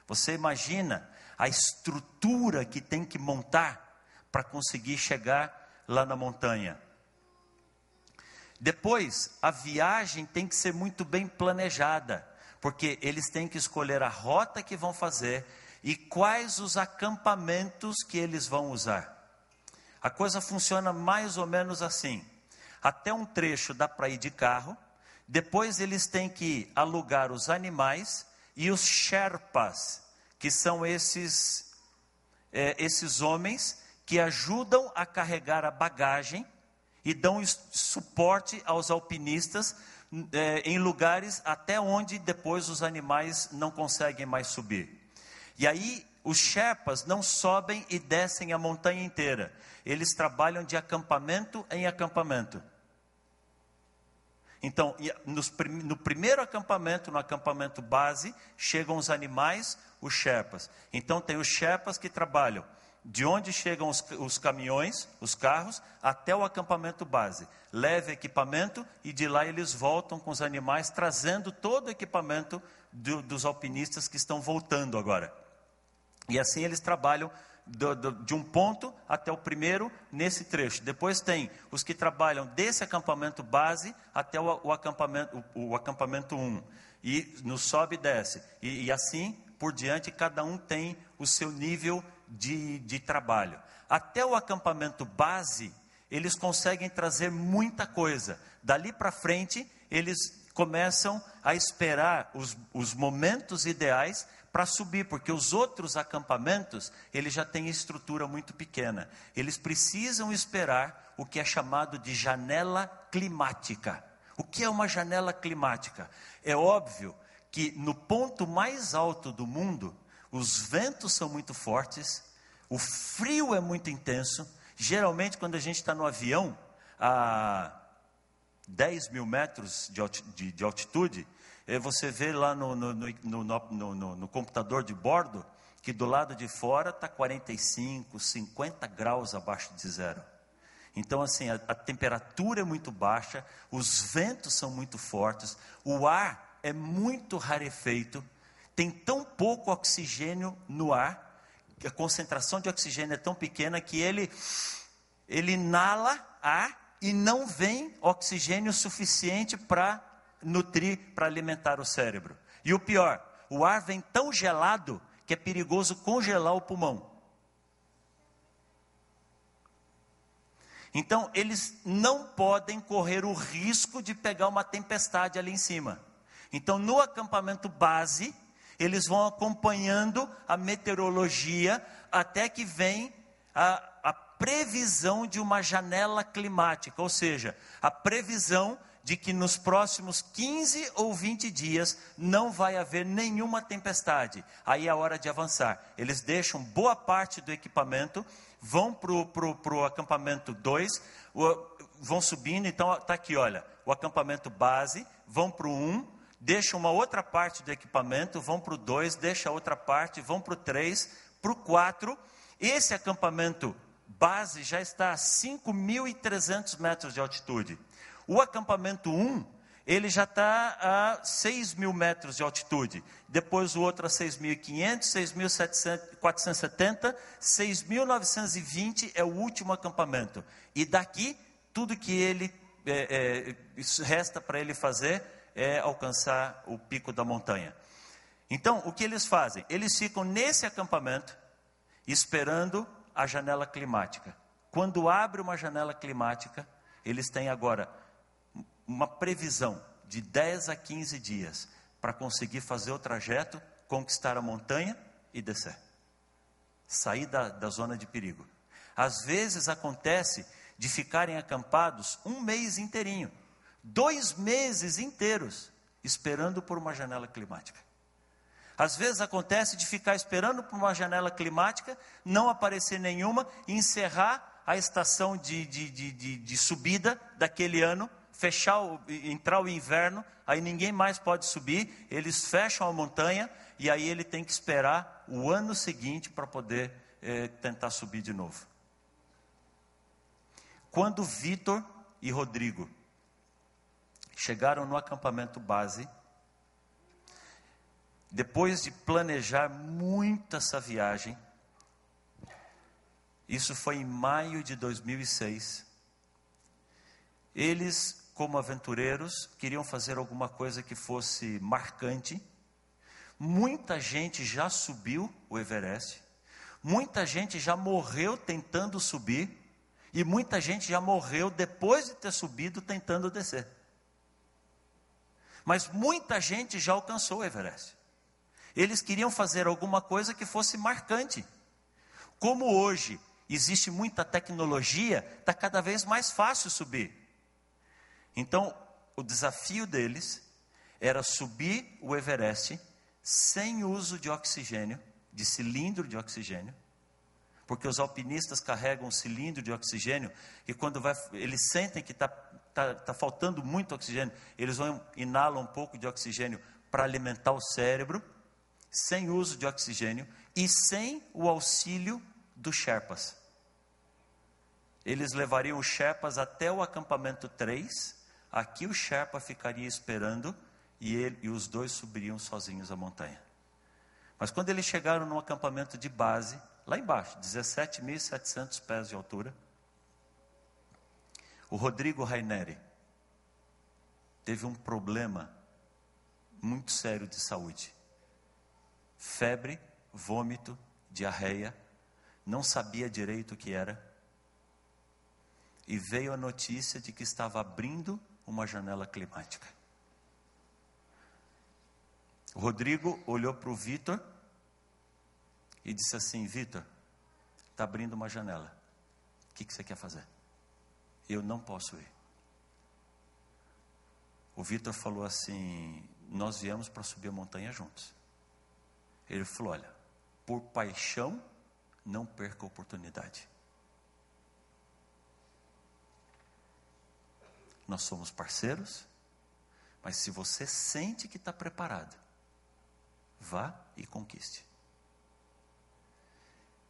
Você imagina a estrutura que tem que montar para conseguir chegar lá na montanha. Depois, a viagem tem que ser muito bem planejada, porque eles têm que escolher a rota que vão fazer e quais os acampamentos que eles vão usar. A coisa funciona mais ou menos assim. Até um trecho dá para ir de carro, depois eles têm que alugar os animais e os Sherpas, que são esses homens que ajudam a carregar a bagagem e dão suporte aos alpinistas em lugares até onde depois os animais não conseguem mais subir. E aí os Sherpas não sobem e descem a montanha inteira. Eles trabalham de acampamento em acampamento. Então, no primeiro acampamento, no acampamento base, chegam os animais, os Sherpas. Então tem os Sherpas que trabalham de onde chegam os caminhões, os carros, até o acampamento base. Leva equipamento e de lá eles voltam com os animais, trazendo todo o equipamento dos alpinistas que estão voltando agora. E assim eles trabalham de um ponto até o primeiro nesse trecho. Depois tem os que trabalham desse acampamento base até o acampamento 1. E no sobe e desce. E assim por diante, cada um tem o seu nível de trabalho. Até o acampamento base, eles conseguem trazer muita coisa. Dali para frente, eles começam a esperar os momentos ideais para subir, porque os outros acampamentos, eles já têm estrutura muito pequena. Eles precisam esperar o que é chamado de janela climática. O que é uma janela climática? É óbvio que no ponto mais alto do mundo, os ventos são muito fortes, o frio é muito intenso. Geralmente, quando a gente está no avião, a 10.000 metros de altitude, você vê lá no computador de bordo, que do lado de fora está 45, 50 graus abaixo de zero. Então, assim, a temperatura é muito baixa, os ventos são muito fortes, o ar é muito rarefeito, tem tão pouco oxigênio no ar, a concentração de oxigênio é tão pequena que ele inala ar e não vem oxigênio suficiente para nutrir, para alimentar o cérebro. E o pior, o ar vem tão gelado que é perigoso congelar o pulmão. Então, eles não podem correr o risco de pegar uma tempestade ali em cima. Então, no acampamento base, eles vão acompanhando a meteorologia até que vem a previsão de uma janela climática, ou seja, a previsão de que nos próximos 15 ou 20 dias não vai haver nenhuma tempestade. Aí é a hora de avançar. Eles deixam boa parte do equipamento, vão para o acampamento 2, vão subindo. Então está aqui, olha, o acampamento base, vão para o 1, deixam uma outra parte do equipamento, vão para o 2, deixam a outra parte, vão para o 3, para o 4. Esse acampamento base já está a 5.300 metros de altitude. O acampamento 1, ele já está a 6.000 metros de altitude. Depois o outro a 6.500, 6.470, 6.920 é o último acampamento. E daqui, tudo que ele resta para ele fazer é alcançar o pico da montanha. Então, o que eles fazem? Eles ficam nesse acampamento, esperando a janela climática. Quando abre uma janela climática, eles têm agora uma previsão de 10 a 15 dias para conseguir fazer o trajeto, conquistar a montanha e descer. Sair da zona de perigo. Às vezes acontece de ficarem acampados um mês inteirinho, 2 meses inteiros, esperando por uma janela climática. Às vezes acontece de ficar esperando por uma janela climática, não aparecer nenhuma, encerrar a estação de subida daquele ano, entrar o inverno, aí ninguém mais pode subir, eles fecham a montanha, e aí ele tem que esperar o ano seguinte para poder tentar subir de novo. Quando Vitor e Rodrigo chegaram no acampamento base, depois de planejar muito essa viagem, isso foi em maio de 2006, eles, como aventureiros, queriam fazer alguma coisa que fosse marcante. Muita gente já subiu o Everest, muita gente já morreu tentando subir, e muita gente já morreu depois de ter subido tentando descer. Mas muita gente já alcançou o Everest. Eles queriam fazer alguma coisa que fosse marcante. Como hoje existe muita tecnologia, está cada vez mais fácil subir. Então, o desafio deles era subir o Everest sem uso de oxigênio, de cilindro de oxigênio, porque os alpinistas carregam um cilindro de oxigênio e quando eles sentem que está faltando muito oxigênio, eles inalam um pouco de oxigênio para alimentar o cérebro, sem uso de oxigênio e sem o auxílio dos Sherpas. Eles levariam os Sherpas até o acampamento 3, aqui o Sherpa ficaria esperando e os dois subiriam sozinhos a montanha. Mas quando eles chegaram no acampamento de base, lá embaixo, 17.700 pés de altura, o Rodrigo Raineri teve um problema muito sério de saúde. Febre, vômito, diarreia, não sabia direito o que era. E veio a notícia de que estava abrindo uma janela climática. O Rodrigo olhou para o Vitor e disse assim: Vitor, está abrindo uma janela. O que você quer fazer? Eu não posso ir. O Vitor falou assim: nós viemos para subir a montanha juntos. Ele falou: olha, por paixão, não perca a oportunidade. Nós somos parceiros, mas se você sente que está preparado, vá e conquiste.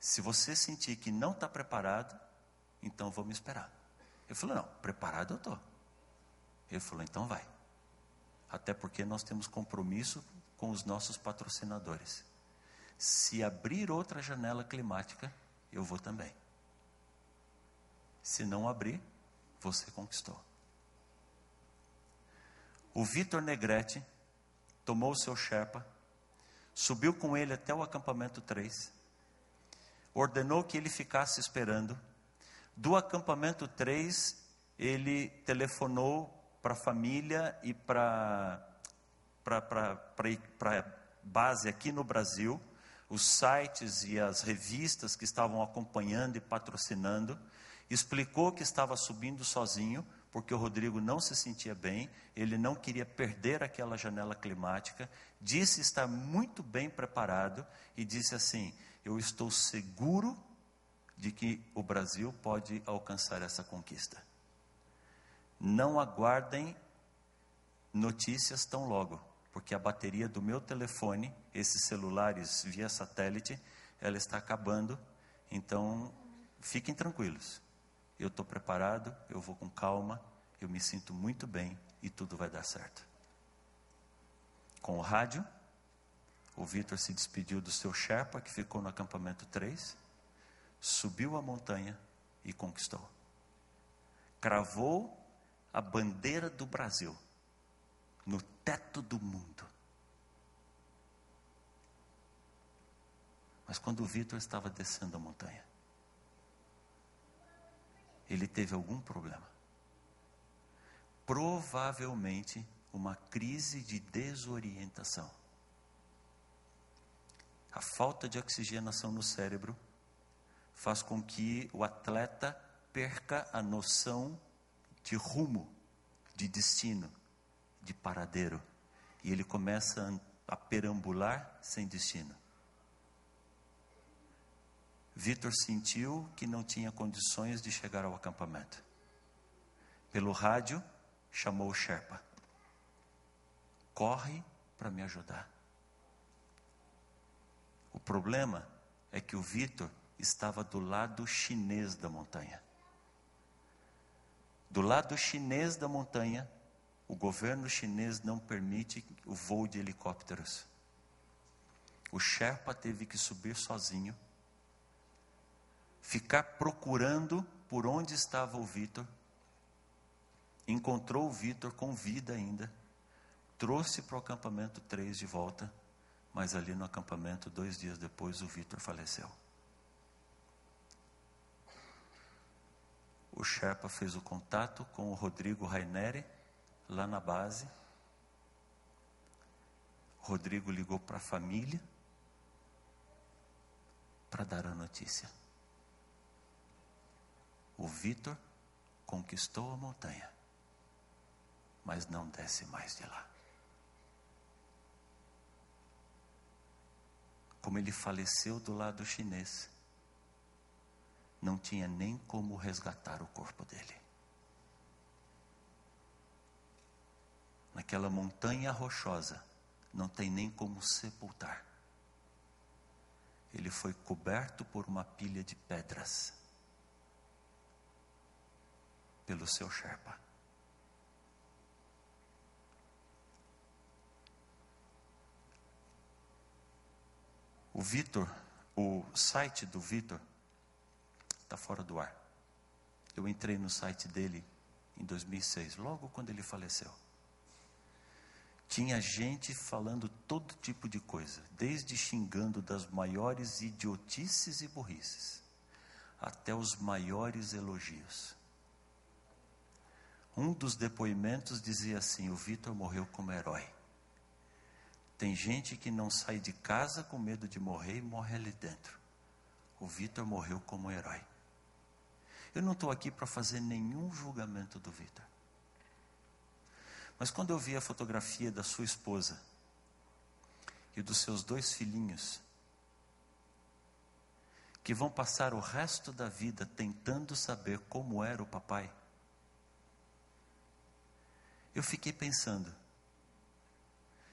Se você sentir que não está preparado, então vamos esperar. Eu falei: não, preparado eu estou. Ele falou: então vai. Até porque nós temos compromisso com os nossos patrocinadores. Se abrir outra janela climática, eu vou também. Se não abrir, você conquistou. O Vitor Negrete tomou o seu Sherpa, subiu com ele até o acampamento 3, ordenou que ele ficasse esperando. Do acampamento 3, ele telefonou para a família e para a base aqui no Brasil, os sites e as revistas que estavam acompanhando e patrocinando, explicou que estava subindo sozinho, porque o Rodrigo não se sentia bem, ele não queria perder aquela janela climática, disse estar muito bem preparado e disse assim: eu estou seguro de que o Brasil pode alcançar essa conquista. Não aguardem notícias tão logo. porque a bateria do meu telefone, esses celulares via satélite, ela está acabando. Então, fiquem tranquilos. Eu estou preparado, eu vou com calma, eu me sinto muito bem e tudo vai dar certo. Com o rádio, o Vitor se despediu do seu Sherpa, que ficou no acampamento 3, subiu a montanha e conquistou. Cravou a bandeira do Brasil no teto do mundo. Mas quando o Vitor estava descendo a montanha, ele teve algum problema. Provavelmente uma crise de desorientação. A falta de oxigenação no cérebro faz com que o atleta perca a noção de rumo, de destino, de paradeiro. E ele começa a perambular sem destino. Vitor sentiu que não tinha condições de chegar ao acampamento. Pelo rádio, chamou o Sherpa. Corre para me ajudar. O problema é que o Vitor estava do lado chinês da montanha. Do lado chinês da montanha, o governo chinês não permite o voo de helicópteros. O Sherpa teve que subir sozinho, ficar procurando por onde estava o Vitor, encontrou o Vitor com vida ainda, trouxe para o acampamento 3 de volta, mas ali no acampamento, 2 dias depois, o Vitor faleceu. O Sherpa fez o contato com o Rodrigo Raineri, lá na base. O Rodrigo ligou para a família para dar a notícia. O Vitor conquistou a montanha, mas não desce mais de lá. Como ele faleceu do lado chinês, não tinha nem como resgatar o corpo dele. Naquela montanha rochosa, não tem nem como sepultar. Ele foi coberto por uma pilha de pedras pelo seu Sherpa. O Vitor, o site do Vitor está fora do ar. Eu entrei no site dele em 2006, logo quando ele faleceu. Tinha gente falando todo tipo de coisa, desde xingando das maiores idiotices e burrices, até os maiores elogios. Um dos depoimentos dizia assim: o Vitor morreu como herói. Tem gente que não sai de casa com medo de morrer e morre ali dentro. O Vitor morreu como herói. Eu não estou aqui para fazer nenhum julgamento do Vitor. Mas quando eu vi a fotografia da sua esposa e dos seus 2 filhinhos, que vão passar o resto da vida tentando saber como era o papai, eu fiquei pensando,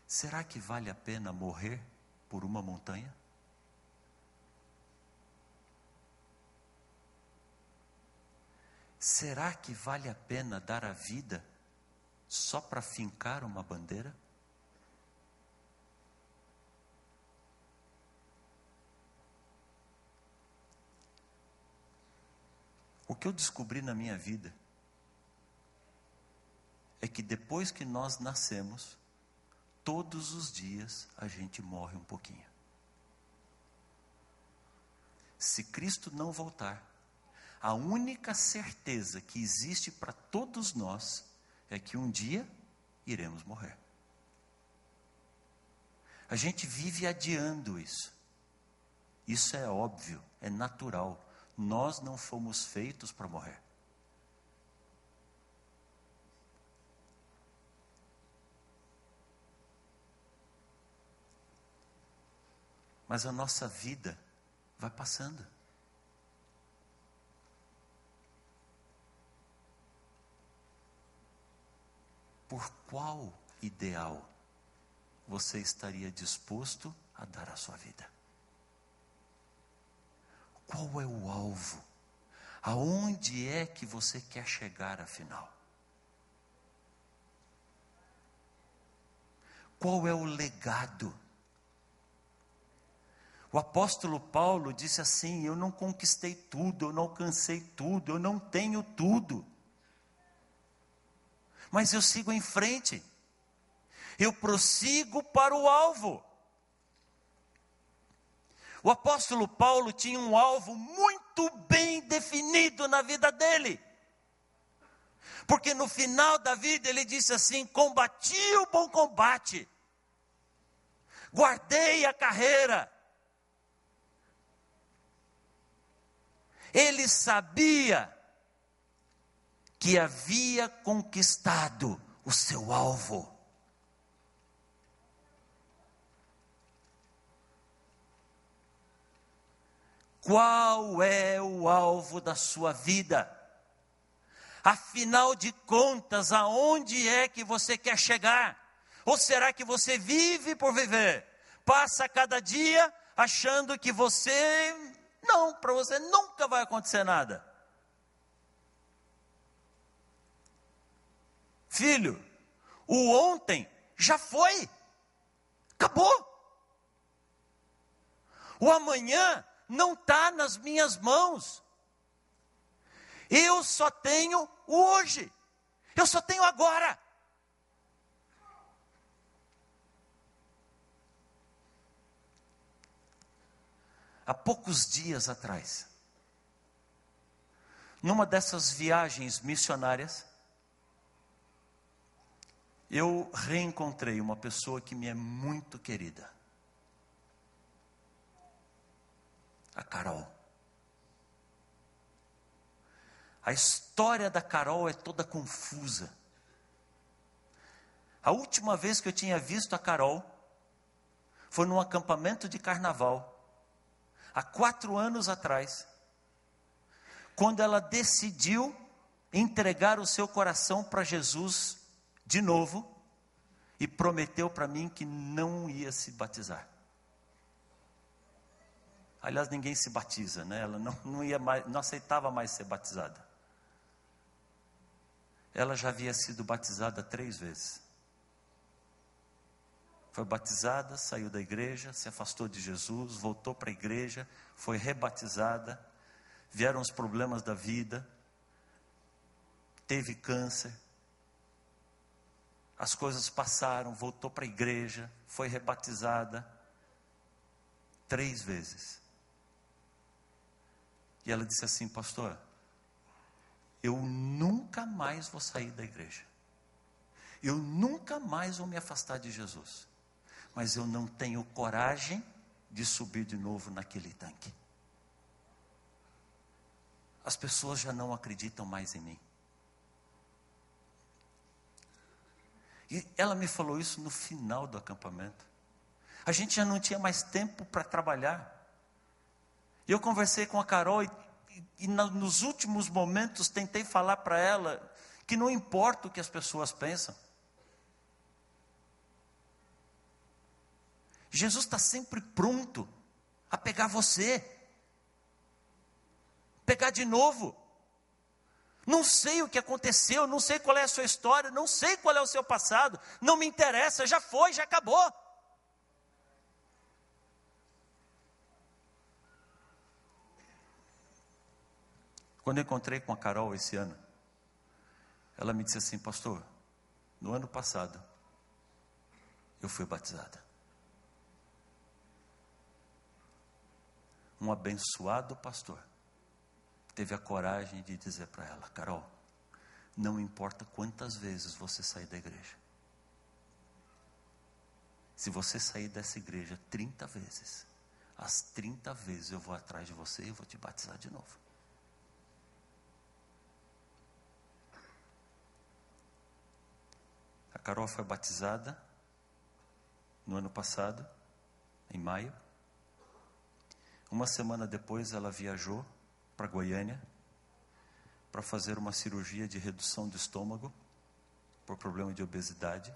será que vale a pena morrer por uma montanha? Será que vale a pena dar a vida só para fincar uma bandeira? O que eu descobri na minha vida é que depois que nós nascemos, todos os dias a gente morre um pouquinho. Se Cristo não voltar, a única certeza que existe para todos nós é que um dia iremos morrer. A gente vive adiando isso. Isso é óbvio, é natural. Nós não fomos feitos para morrer. Mas a nossa vida vai passando. Por qual ideal você estaria disposto a dar a sua vida? Qual é o alvo? Aonde é que você quer chegar afinal? Qual é o legado? O apóstolo Paulo disse assim: eu não conquistei tudo, eu não alcancei tudo, eu não tenho tudo, mas eu sigo em frente, eu prossigo para o alvo. O apóstolo Paulo tinha um alvo muito bem definido na vida dele, porque no final da vida ele disse assim: combati o bom combate, guardei a carreira. Ele sabia que havia conquistado o seu alvo. Qual é o alvo da sua vida? Afinal de contas, aonde é que você quer chegar? Ou será que você vive por viver? Passa cada dia achando que para você nunca vai acontecer nada. Filho, o ontem já foi, acabou. O amanhã não está nas minhas mãos. Eu só tenho o hoje, eu só tenho agora. Há poucos dias atrás, numa dessas viagens missionárias, eu reencontrei uma pessoa que me é muito querida, a Carol. A história da Carol é toda confusa. A última vez que eu tinha visto a Carol foi num acampamento de carnaval, há 4 anos atrás, quando ela decidiu entregar o seu coração para Jesus de novo e prometeu para mim que não ia se batizar. Aliás, ninguém se batiza, né? Ela não aceitava mais ser batizada. Ela já havia sido batizada 3 vezes. Foi batizada, saiu da igreja, se afastou de Jesus, voltou para a igreja, foi rebatizada, vieram os problemas da vida, teve câncer, as coisas passaram, voltou para a igreja, foi rebatizada 3 vezes. E ela disse assim: pastor, eu nunca mais vou sair da igreja, eu nunca mais vou me afastar de Jesus, mas eu não tenho coragem de subir de novo naquele tanque. As pessoas já não acreditam mais em mim. E ela me falou isso no final do acampamento. A gente já não tinha mais tempo para trabalhar. E eu conversei com a Carol e nos últimos momentos tentei falar para ela que não importa o que as pessoas pensam. Jesus está sempre pronto a pegar você, pegar de novo. Não sei o que aconteceu, não sei qual é a sua história, não sei qual é o seu passado, não me interessa, já foi, já acabou. Quando eu encontrei com a Carol esse ano, ela me disse assim: pastor, no ano passado, eu fui batizada. Um abençoado pastor teve a coragem de dizer para ela: Carol, não importa quantas vezes você sair da igreja, se você sair dessa igreja 30 vezes, as 30 vezes eu vou atrás de você e vou te batizar de novo. A Carol foi batizada no ano passado, em maio. Uma semana depois ela viajou para Goiânia para fazer uma cirurgia de redução do estômago por problema de obesidade.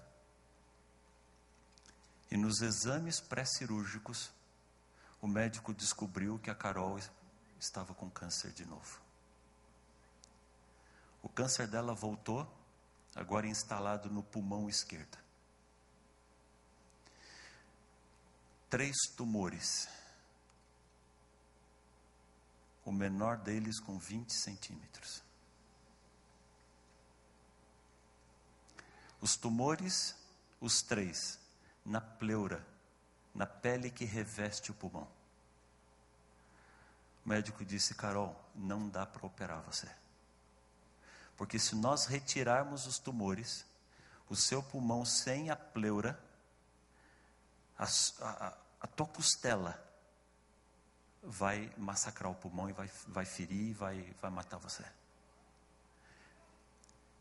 E nos exames pré-cirúrgicos, o médico descobriu que a Carol estava com câncer de novo. O câncer dela voltou, agora instalado no pulmão esquerdo. 3 tumores. O menor deles com 20 centímetros. Os tumores, os 3, na pleura, na pele que reveste o pulmão. O médico disse: Carol, não dá para operar você. Porque se nós retirarmos os tumores, o seu pulmão sem a pleura, a tua costela vai massacrar o pulmão e vai ferir e vai matar você.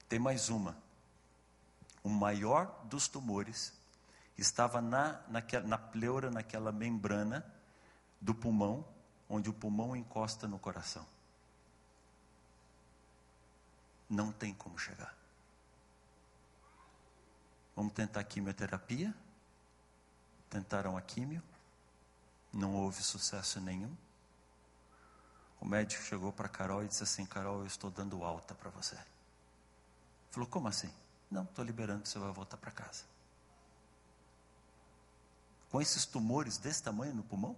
Tem mais uma. O maior dos tumores estava na pleura, naquela membrana do pulmão, onde o pulmão encosta no coração. Não tem como chegar. Vamos tentar quimioterapia. Tentaram a quimio. Não houve sucesso nenhum. O médico chegou para Carol e disse assim: Carol, eu estou dando alta para você. Falou: como assim? Não, estou liberando, você vai voltar para casa. Com esses tumores desse tamanho no pulmão?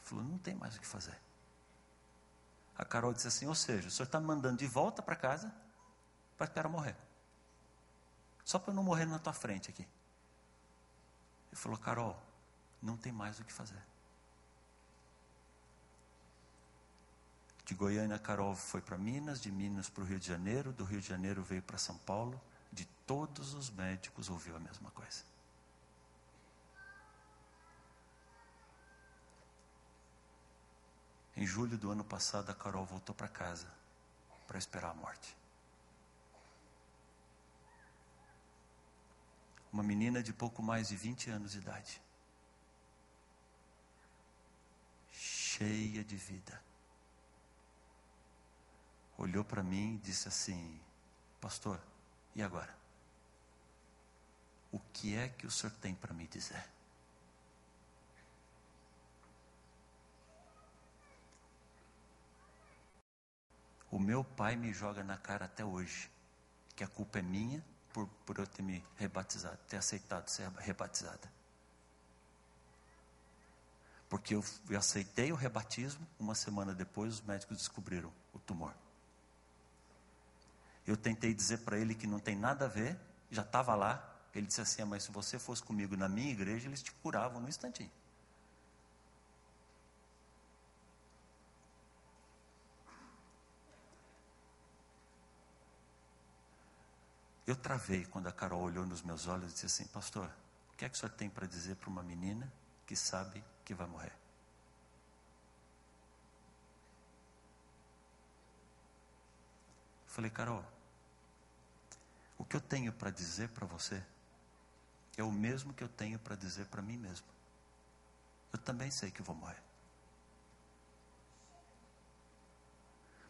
Falou: não tem mais o que fazer. A Carol disse assim: ou seja, o senhor está me mandando de volta para casa para esperar morrer. Só para eu não morrer na tua frente aqui. Ele falou: Carol, não tem mais o que fazer. De Goiânia, a Carol foi para Minas, de Minas para o Rio de Janeiro, do Rio de Janeiro veio para São Paulo. De todos os médicos ouviu a mesma coisa. Em julho do ano passado, a Carol voltou para casa para esperar a morte. Uma menina de pouco mais de 20 anos de idade. Cheia de vida. Olhou para mim e disse assim: pastor, e agora? O que é que o senhor tem para me dizer? O meu pai me joga na cara até hoje que a culpa é minha por eu ter me rebatizado, ter aceitado ser rebatizada. Porque eu aceitei o rebatismo, uma semana depois os médicos descobriram o tumor. Eu tentei dizer para ele que não tem nada a ver, já estava lá. Ele disse assim: mas se você fosse comigo na minha igreja, eles te curavam no instantinho. Eu travei quando a Carol olhou nos meus olhos e disse assim: pastor, o que é que o senhor tem para dizer para uma menina que sabe que vai morrer? Falei: Carol, o que eu tenho para dizer para você é o mesmo que eu tenho para dizer para mim mesmo. Eu também sei que vou morrer.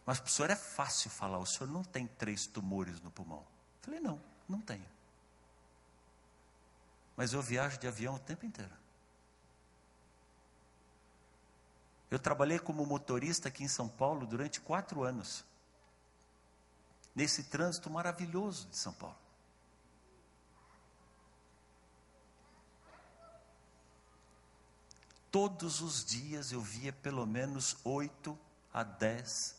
Mas para o senhor é fácil falar: o senhor não tem 3 tumores no pulmão. Falei: não, não tenho. Mas eu viajo de avião o tempo inteiro. Eu trabalhei como motorista aqui em São Paulo durante 4 anos. Nesse trânsito maravilhoso de São Paulo. Todos os dias eu via pelo menos 8 a 10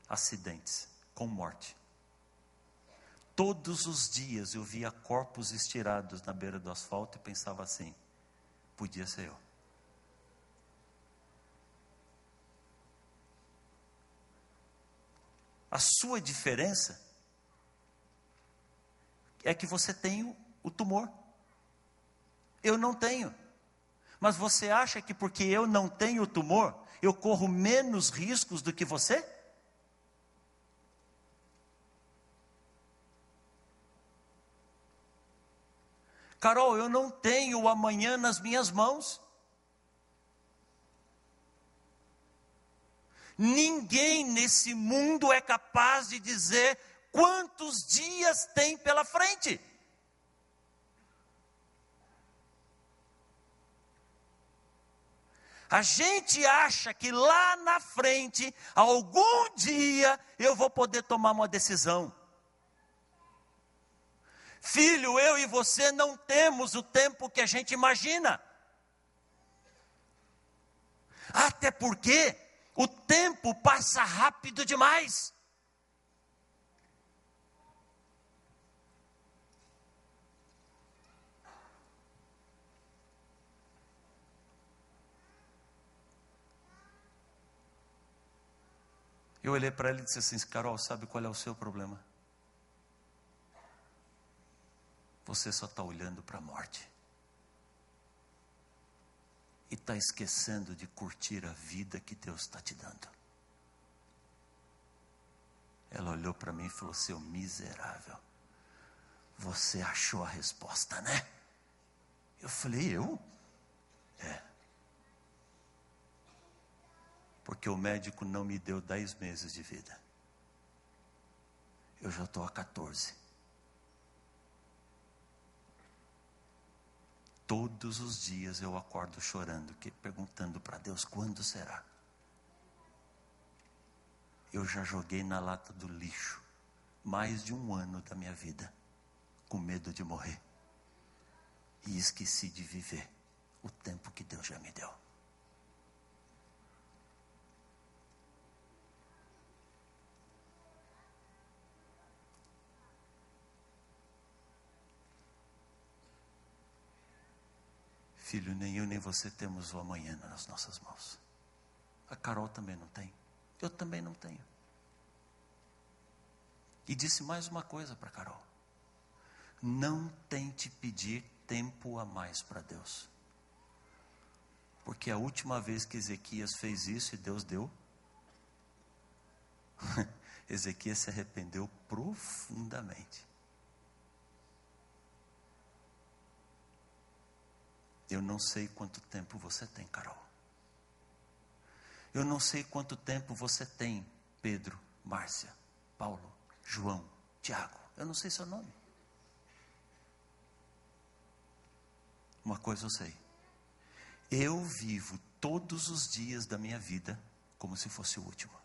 acidentes com morte. Todos os dias eu via corpos estirados na beira do asfalto e pensava assim: podia ser eu. A sua diferença é que você tem o tumor. Eu não tenho. Mas você acha que porque eu não tenho o tumor, eu corro menos riscos do que você? Carol, eu não tenho o amanhã nas minhas mãos. Ninguém nesse mundo é capaz de dizer quantos dias tem pela frente. A gente acha que lá na frente, algum dia, eu vou poder tomar uma decisão. Filho, eu e você não temos o tempo que a gente imagina. Até porque o tempo passa rápido demais. Eu olhei para ele e disse assim: Carol, sabe qual é o seu problema? Você só está olhando para a morte. E está esquecendo de curtir a vida que Deus está te dando. Ela olhou para mim e falou: seu miserável, você achou a resposta, né? Eu falei: eu? É. Porque o médico não me deu 10 meses de vida. Eu já estou há 14. Todos os dias eu acordo chorando, perguntando para Deus: quando será? Eu já joguei na lata do lixo mais de 1 ano da minha vida, com medo de morrer. E esqueci de viver o tempo que Deus já me deu. Filho, nem eu nem você temos o amanhã nas nossas mãos. A Carol também não tem. Eu também não tenho. E disse mais uma coisa para Carol: não tente pedir tempo a mais para Deus. Porque a última vez que Ezequias fez isso e Deus deu, Ezequias se arrependeu profundamente. Eu não sei quanto tempo você tem, Carol. Eu não sei quanto tempo você tem, Pedro, Márcia, Paulo, João, Tiago. Eu não sei seu nome. Uma coisa eu sei: eu vivo todos os dias da minha vida como se fosse o último.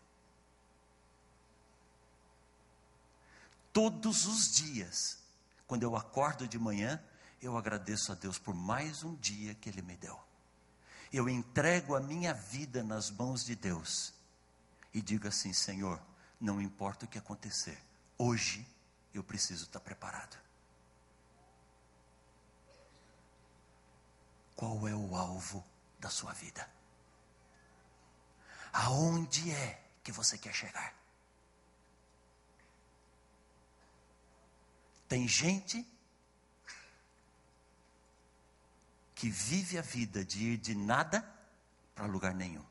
Todos os dias, quando eu acordo de manhã, eu agradeço a Deus por mais um dia que Ele me deu. Eu entrego a minha vida nas mãos de Deus e digo assim: Senhor, não importa o que acontecer, hoje eu preciso estar preparado. Qual é o alvo da sua vida? Aonde é que você quer chegar? Tem gente que vive a vida de ir de nada para lugar nenhum.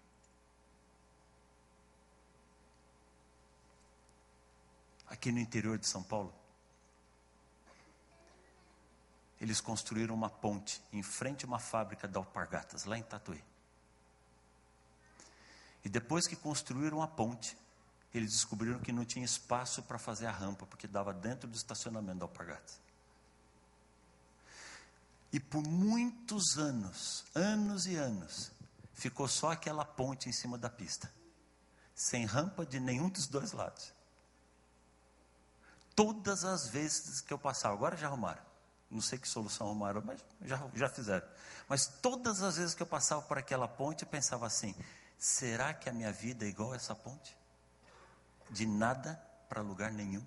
Aqui no interior de São Paulo, eles construíram uma ponte em frente a uma fábrica de alpargatas, lá em Tatuí. E depois que construíram a ponte, eles descobriram que não tinha espaço para fazer a rampa, porque dava dentro do estacionamento da alpargatas. E por muitos anos, anos e anos, ficou só aquela ponte em cima da pista, sem rampa de nenhum dos dois lados. Todas as vezes que eu passava, agora já arrumaram, não sei que solução arrumaram, mas já fizeram. Mas todas as vezes que eu passava por aquela ponte, eu pensava assim: será que a minha vida é igual a essa ponte? De nada para lugar nenhum.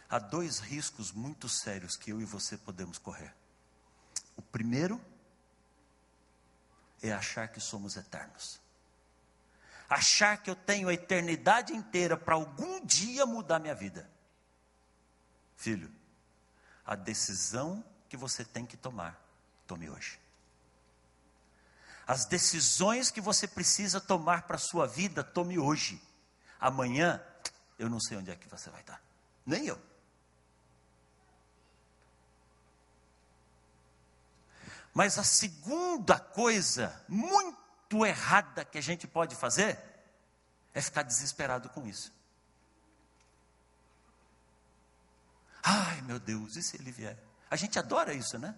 Há 2 riscos muito sérios que eu e você podemos correr. O primeiro é achar que somos eternos. Achar que eu tenho a eternidade inteira para algum dia mudar minha vida. Filho, a decisão que você tem que tomar, tome hoje. As decisões que você precisa tomar para a sua vida, tome hoje. Amanhã, eu não sei onde é que você vai estar. Nem eu. Mas a segunda coisa muito errada que a gente pode fazer é ficar desesperado com isso. Ai, meu Deus, e se ele vier? A gente adora isso, né?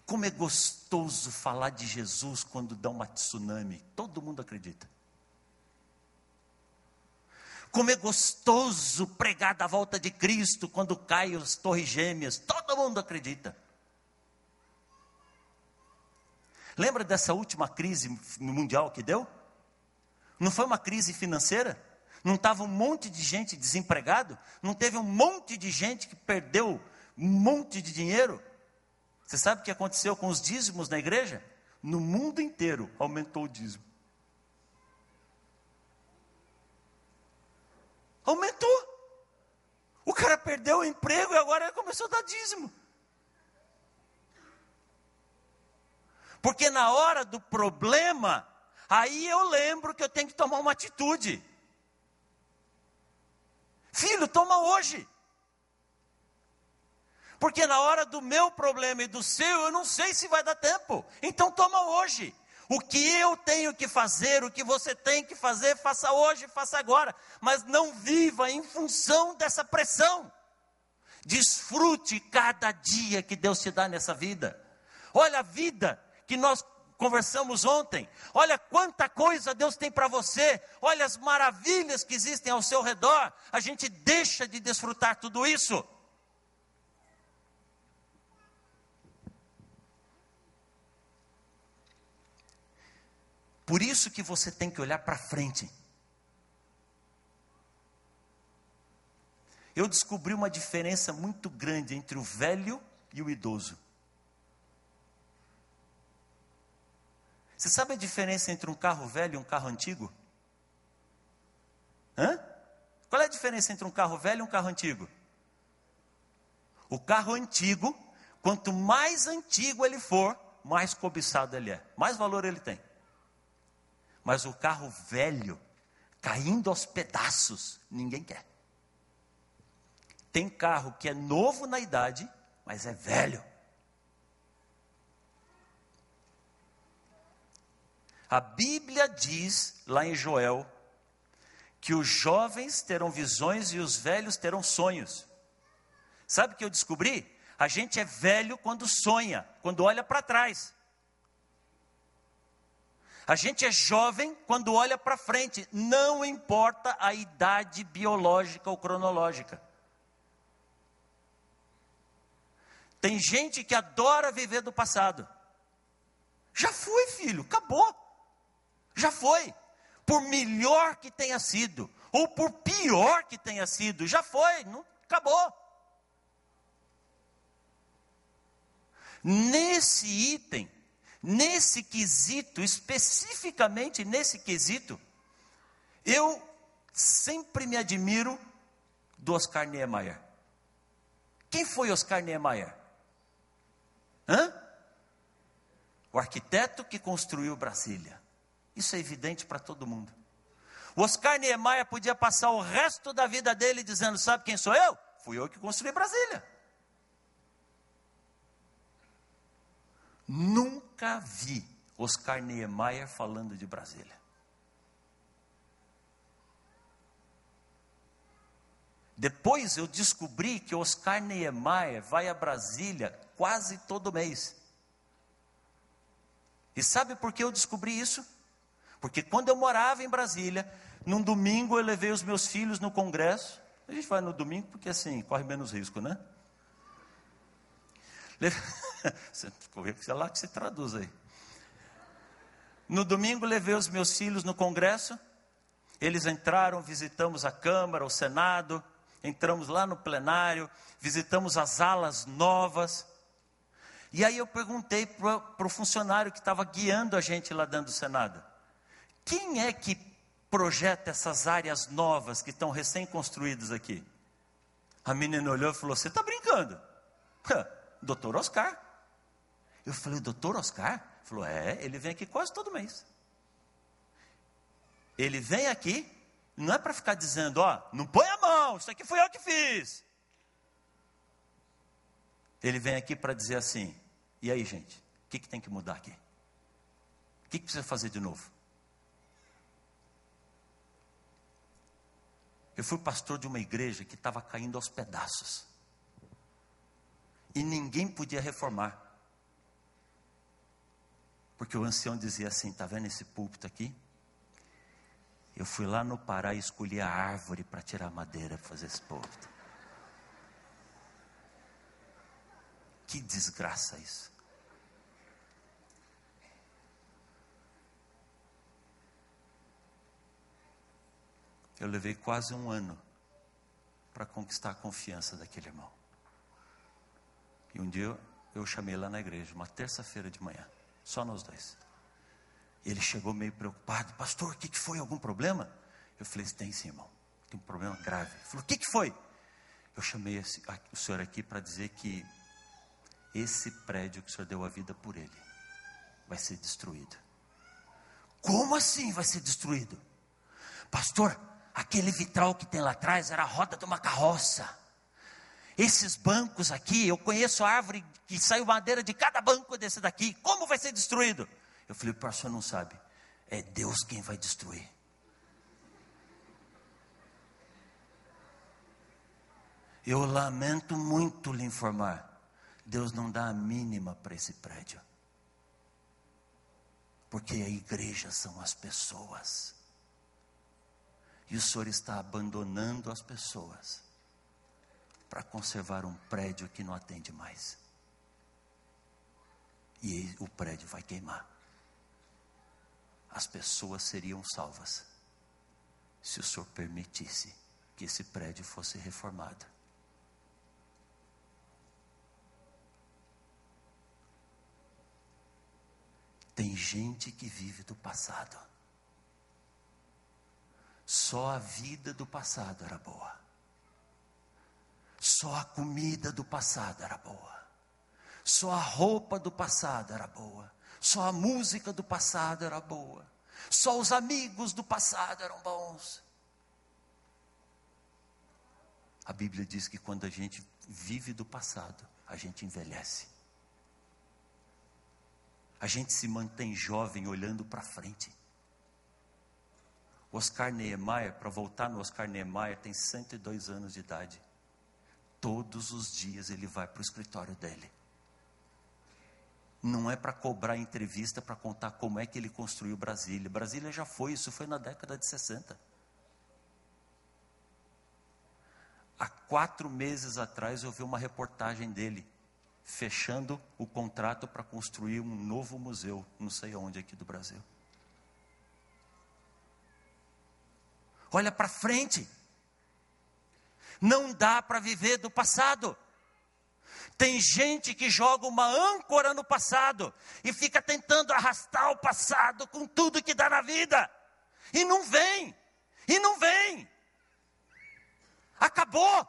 Como é gostoso falar de Jesus quando dá uma tsunami. Todo mundo acredita. Como é gostoso pregar da volta de Cristo quando caem as torres gêmeas. Todo mundo acredita. Lembra dessa última crise mundial que deu? Não foi uma crise financeira? Não estava um monte de gente desempregado? Não teve um monte de gente que perdeu um monte de dinheiro? Você sabe o que aconteceu com os dízimos na igreja? No mundo inteiro aumentou o dízimo. Aumentou. O cara perdeu o emprego e agora ele começou a dar dízimo. Porque na hora do problema, aí eu lembro que eu tenho que tomar uma atitude. Filho, toma hoje. Porque na hora do meu problema e do seu, eu não sei se vai dar tempo. Então toma hoje. O que eu tenho que fazer, o que você tem que fazer, faça hoje, faça agora. Mas não viva em função dessa pressão. Desfrute cada dia que Deus te dá nessa vida. Olha a vida que nós conversamos ontem. Olha quanta coisa Deus tem para você. Olha as maravilhas que existem ao seu redor. A gente deixa de desfrutar tudo isso. Por isso que você tem que olhar para frente. Eu descobri uma diferença muito grande entre o velho e o idoso. Você sabe a diferença entre um carro velho e um carro antigo? Qual é a diferença entre um carro velho e um carro antigo? O carro antigo, quanto mais antigo ele for, mais cobiçado ele é, mais valor ele tem. Mas o carro velho, caindo aos pedaços, ninguém quer. Tem carro que é novo na idade, mas é velho. A Bíblia diz, lá em Joel, que os jovens terão visões e os velhos terão sonhos. Sabe o que eu descobri? A gente é velho quando sonha, quando olha para trás. A gente é jovem quando olha para frente, não importa a idade biológica ou cronológica. Tem gente que adora viver do passado. Já foi, filho, acabou. Já foi. Por melhor que tenha sido, ou por pior que tenha sido, já foi, não, acabou. Nesse item, nesse quesito, especificamente nesse quesito, eu sempre me admiro do Oscar Niemeyer. Quem foi Oscar Niemeyer? O arquiteto que construiu Brasília. Isso é evidente para todo mundo. O Oscar Niemeyer podia passar o resto da vida dele dizendo, sabe quem sou eu? Fui eu que construí Brasília. Nunca vi Oscar Niemeyer falando de Brasília. Depois eu descobri que Oscar Niemeyer vai a Brasília quase todo mês. E sabe por que eu descobri isso? Porque quando eu morava em Brasília, num domingo eu levei os meus filhos no congresso. A gente vai no domingo porque assim, corre menos risco, né? Sei lá que você traduz aí. No domingo levei os meus filhos no congresso. Eles entraram, visitamos a Câmara, o Senado. Entramos lá no plenário, visitamos as alas novas. E aí eu perguntei para o funcionário que estava guiando a gente lá dentro do Senado. Quem é que projeta essas áreas novas que estão recém-construídas aqui? A menina olhou e falou, você está brincando? Doutor Oscar. Eu falei, doutor Oscar? Ele falou, ele vem aqui quase todo mês. Ele vem aqui, não é para ficar dizendo, não põe a mão, isso aqui foi eu que fiz. Ele vem aqui para dizer assim, e aí gente, o que tem que mudar aqui? O que precisa fazer de novo? Eu fui pastor de uma igreja que estava caindo aos pedaços. E ninguém podia reformar. Porque o ancião dizia assim, está vendo esse púlpito aqui? Eu fui lá no Pará e escolhi a árvore para tirar madeira para fazer esse púlpito. Que desgraça isso. Eu levei quase um ano para conquistar a confiança daquele irmão. E um dia eu chamei lá na igreja, uma terça-feira de manhã, só nós dois. Ele chegou meio preocupado, pastor, o que foi? Algum problema? Eu falei, tem sim, irmão, tem um problema grave. Ele falou, o que foi? Eu chamei o senhor aqui para dizer que esse prédio que o senhor deu a vida por ele vai ser destruído. Como assim vai ser destruído? Pastor, aquele vitral que tem lá atrás era a roda de uma carroça. Esses bancos aqui, eu conheço a árvore que saiu madeira de cada banco desse daqui. Como vai ser destruído? Eu falei, o pastor não sabe. É Deus quem vai destruir. Eu lamento muito lhe informar. Deus não dá a mínima para esse prédio. Porque a igreja são as pessoas. E o Senhor está abandonando as pessoas para conservar um prédio que não atende mais. E o prédio vai queimar. As pessoas seriam salvas se o Senhor permitisse que esse prédio fosse reformado. Tem gente que vive do passado. Só a vida do passado era boa. Só a comida do passado era boa. Só a roupa do passado era boa. Só a música do passado era boa. Só os amigos do passado eram bons. A Bíblia diz que quando a gente vive do passado, a gente envelhece. A gente se mantém jovem olhando para frente. Oscar Niemeyer, para voltar no Oscar Niemeyer, tem 102 anos de idade. Todos os dias ele vai para o escritório dele. Não é para cobrar entrevista, para contar como é que ele construiu Brasília. Brasília já foi, isso foi na década de 60. Há 4 meses atrás eu vi uma reportagem dele, fechando o contrato para construir um novo museu, não sei onde aqui do Brasil. Olha para frente. Não dá para viver do passado. Tem gente que joga uma âncora no passado e fica tentando arrastar o passado com tudo que dá na vida. E não vem. E não vem. Acabou.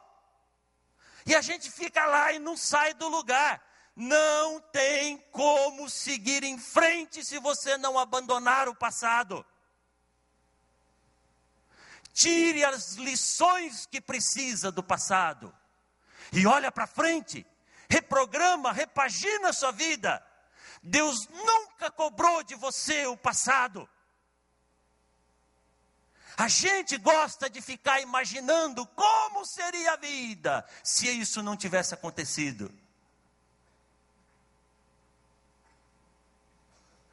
E a gente fica lá e não sai do lugar. Não tem como seguir em frente se você não abandonar o passado. Tire as lições que precisa do passado e olha para frente, reprograma, repagina a sua vida. Deus nunca cobrou de você o passado. A gente gosta de ficar imaginando como seria a vida se isso não tivesse acontecido.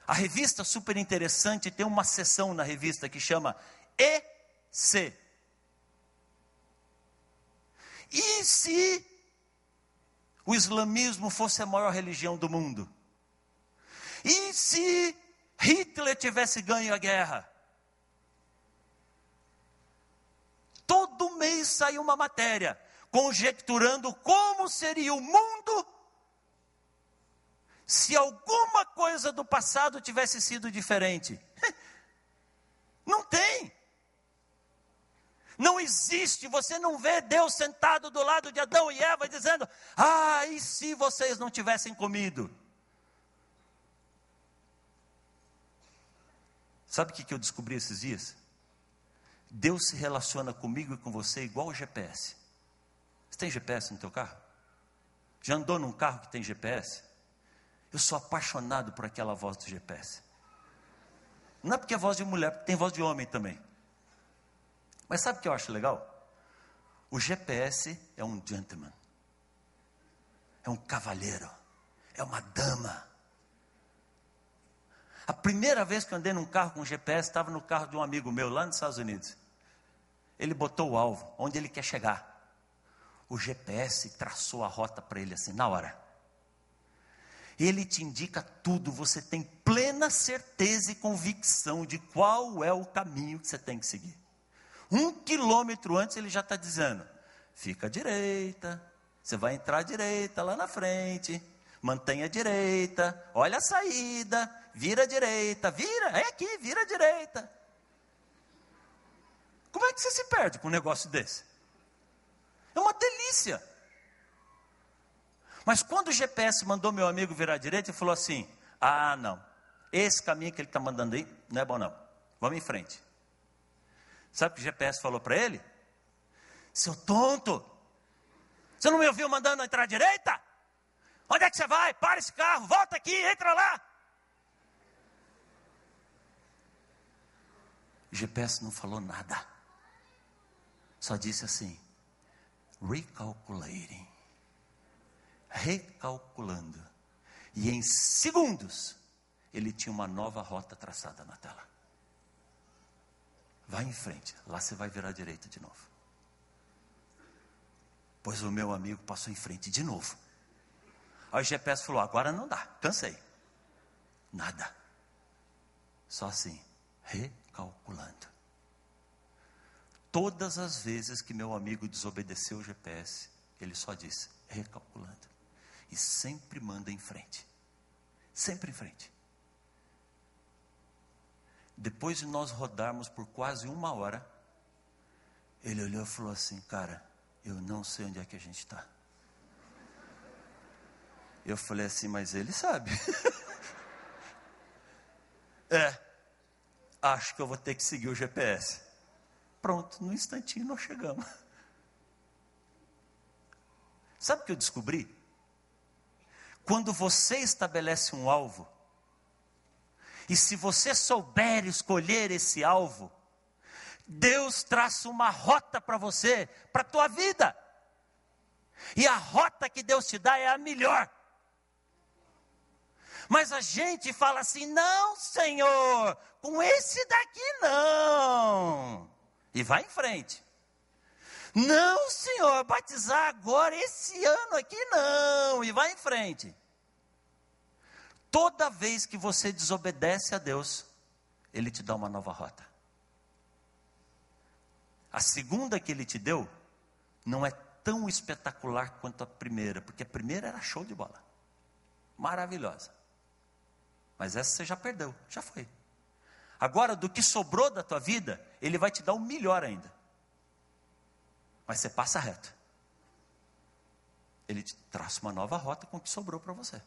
A revista super interessante tem uma seção na revista que chama E.C. E se o islamismo fosse a maior religião do mundo? E se Hitler tivesse ganho a guerra? Todo mês sai uma matéria conjecturando como seria o mundo se alguma coisa do passado tivesse sido diferente. Não tem. Não existe, você não vê Deus sentado do lado de Adão e Eva dizendo, e se vocês não tivessem comido? Sabe o que eu descobri esses dias? Deus se relaciona comigo e com você igual o GPS. Você tem GPS no teu carro? Já andou num carro que tem GPS? Eu sou apaixonado por aquela voz do GPS. Não é porque é voz de mulher, porque tem voz de homem também. Mas sabe o que eu acho legal? O GPS é um gentleman, é um cavalheiro, é uma dama. A primeira vez que eu andei num carro com GPS, estava no carro de um amigo meu lá nos Estados Unidos. Ele botou o alvo, onde ele quer chegar. O GPS traçou a rota para ele assim, na hora. Ele te indica tudo, você tem plena certeza e convicção de qual é o caminho que você tem que seguir. 1 quilômetro antes ele já está dizendo, fica à direita, você vai entrar à direita lá na frente, mantenha a direita, olha a saída, vira à direita, é aqui, vira à direita. Como é que você se perde com um negócio desse? É uma delícia. Mas quando o GPS mandou meu amigo virar à direita, ele falou assim, não, esse caminho que ele está mandando aí, não é bom não, vamos em frente. Sabe o que o GPS falou para ele? Seu tonto, você não me ouviu mandando entrar à direita? Onde é que você vai? Para esse carro, volta aqui, entra lá. O GPS não falou nada. Só disse assim, recalculando. E em segundos, ele tinha uma nova rota traçada na tela. Vai em frente, lá você vai virar à direita de novo. Pois o meu amigo passou em frente de novo. Aí o GPS falou, agora não dá, cansei. Nada. Só assim, recalculando. Todas as vezes que meu amigo desobedeceu o GPS, ele só disse, recalculando. E sempre manda em frente. Sempre em frente. Depois de nós rodarmos por quase 1 hora, ele olhou e falou assim, cara, eu não sei onde é que a gente está. Eu falei assim, mas ele sabe. Acho que eu vou ter que seguir o GPS. Pronto, no instantinho nós chegamos. Sabe o que eu descobri? Quando você estabelece um alvo, e se você souber escolher esse alvo, Deus traça uma rota para você, para a tua vida. E a rota que Deus te dá é a melhor. Mas a gente fala assim, não, Senhor, com esse daqui não. E vai em frente. Não, Senhor, batizar agora, esse ano aqui não. E vai em frente. Toda vez que você desobedece a Deus, Ele te dá uma nova rota. A segunda que Ele te deu, não é tão espetacular quanto a primeira, porque a primeira era show de bola. Maravilhosa. Mas essa você já perdeu, já foi. Agora, do que sobrou da tua vida, Ele vai te dar o melhor ainda. Mas você passa reto. Ele te traça uma nova rota com o que sobrou para você.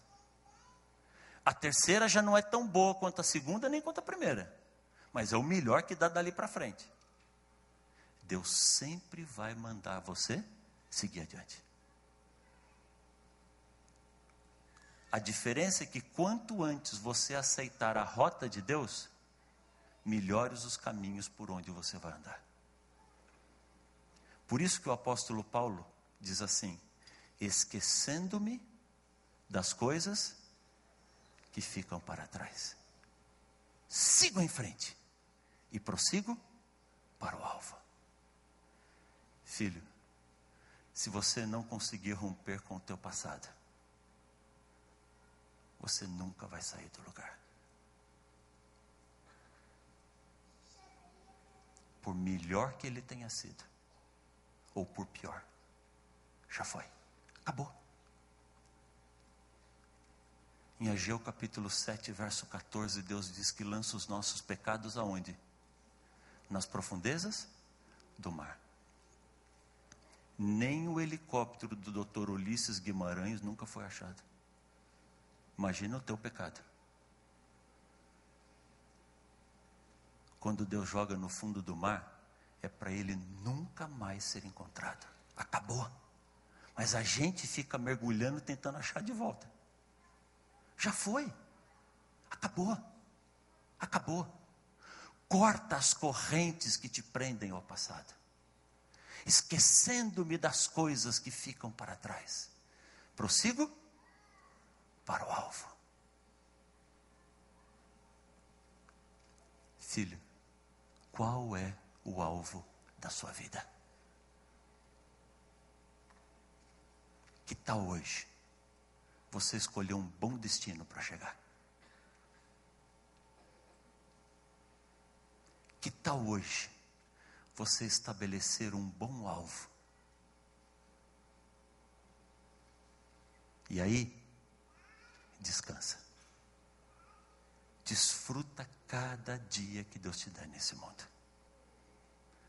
A terceira já não é tão boa quanto a segunda, nem quanto a primeira. Mas é o melhor que dá dali para frente. Deus sempre vai mandar você seguir adiante. A diferença é que quanto antes você aceitar a rota de Deus, melhores os caminhos por onde você vai andar. Por isso que o apóstolo Paulo diz assim, esquecendo-me das coisas que ficam para trás. Sigo em frente e prossigo para o alvo. Filho, se você não conseguir romper com o teu passado, você nunca vai sair do lugar. Por melhor que ele tenha sido, ou por pior, já foi, acabou. Em Ageu capítulo 7, verso 14, Deus diz que lança os nossos pecados aonde? Nas profundezas do mar. Nem o helicóptero do Dr. Ulisses Guimarães nunca foi achado. Imagina o teu pecado. Quando Deus joga no fundo do mar, é para ele nunca mais ser encontrado. Acabou. Mas a gente fica mergulhando tentando achar de volta. Já foi. Acabou. Acabou. Corta as correntes que te prendem ao passado. esquecendo-me das coisas que ficam para trás. Prossigo para o alvo. Filho, qual é o alvo da sua vida? Que tal hoje você escolher um bom destino para chegar? Que tal hoje você estabelecer um bom alvo? E aí, descansa. Desfruta cada dia que Deus te dá nesse mundo.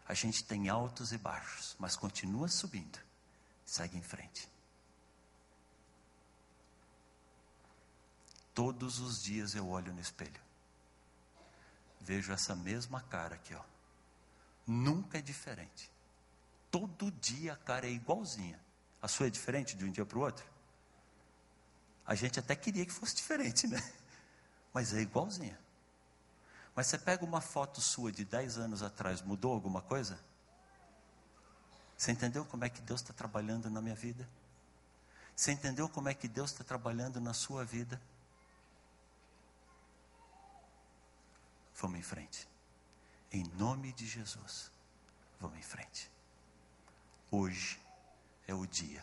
A gente tem altos e baixos, mas continua subindo. Segue em frente. Todos os dias eu olho no espelho. Vejo essa mesma cara aqui, ó. Nunca é diferente. Todo dia a cara é igualzinha. A sua é diferente de um dia para o outro? A gente até queria que fosse diferente, né? Mas é igualzinha. Mas você pega uma foto sua de 10 anos atrás, mudou alguma coisa? Você entendeu como é que Deus está trabalhando na minha vida? Você entendeu como é que Deus está trabalhando na sua vida? Vamos em frente. Em nome de Jesus, vamos em frente. Hoje é o dia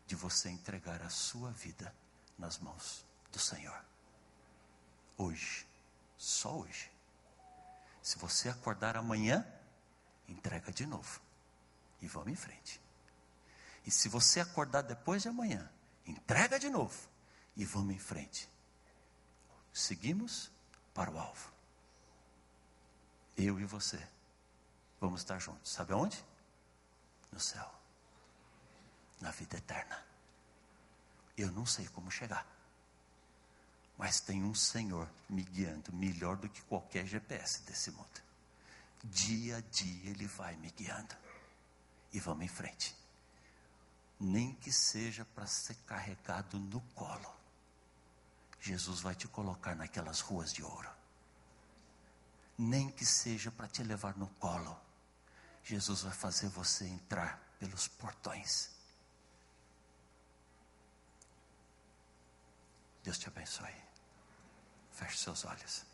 de você entregar a sua vida nas mãos do Senhor. Hoje, só hoje. Se você acordar amanhã, entrega de novo. E vamos em frente. E se você acordar depois de amanhã, entrega de novo. E vamos em frente. Seguimos para o alvo. Eu e você vamos estar juntos. Sabe aonde? No céu. Na vida eterna. Eu não sei como chegar. Mas tem um Senhor me guiando melhor do que qualquer GPS desse mundo. Dia a dia Ele vai me guiando. E vamos em frente. Nem que seja para ser carregado no colo. Jesus vai te colocar naquelas ruas de ouro. Nem que seja para te levar no colo. Jesus vai fazer você entrar pelos portões. Deus te abençoe. Feche seus olhos.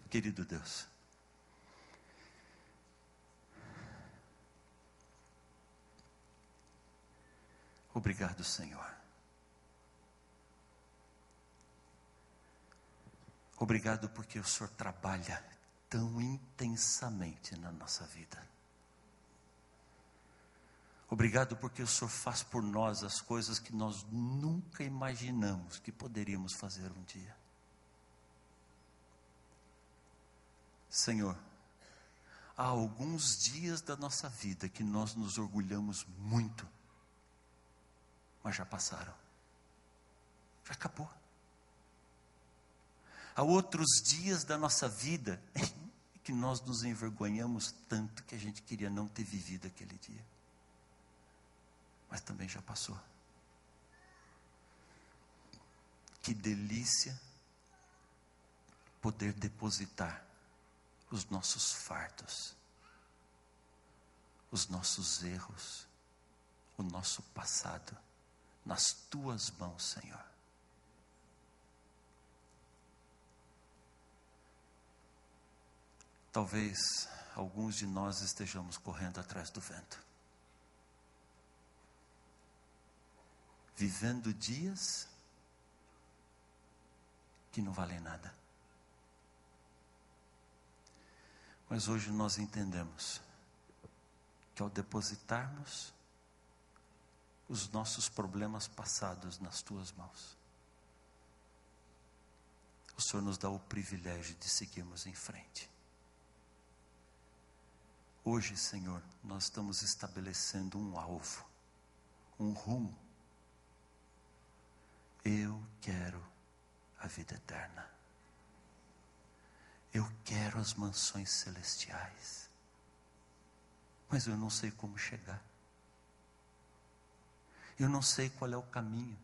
Querido Deus, obrigado, Senhor. Obrigado porque o Senhor trabalha tão intensamente na nossa vida. Obrigado porque o Senhor faz por nós as coisas que nós nunca imaginamos que poderíamos fazer um dia. Senhor, há alguns dias da nossa vida que nós nos orgulhamos muito, mas já passaram. Já acabou. Há outros dias da nossa vida que nós nos envergonhamos tanto que a gente queria não ter vivido aquele dia. Mas também já passou. Que delícia poder depositar os nossos fardos, os nossos erros, o nosso passado nas tuas mãos, Senhor. Talvez alguns de nós estejamos correndo atrás do vento, vivendo dias que não valem nada. Mas hoje nós entendemos que ao depositarmos os nossos problemas passados nas tuas mãos, o Senhor nos dá o privilégio de seguirmos em frente. Hoje, Senhor, nós estamos estabelecendo um alvo, um rumo. Eu quero a vida eterna. Eu quero as mansões celestiais. Mas eu não sei como chegar. Eu não sei qual é o caminho.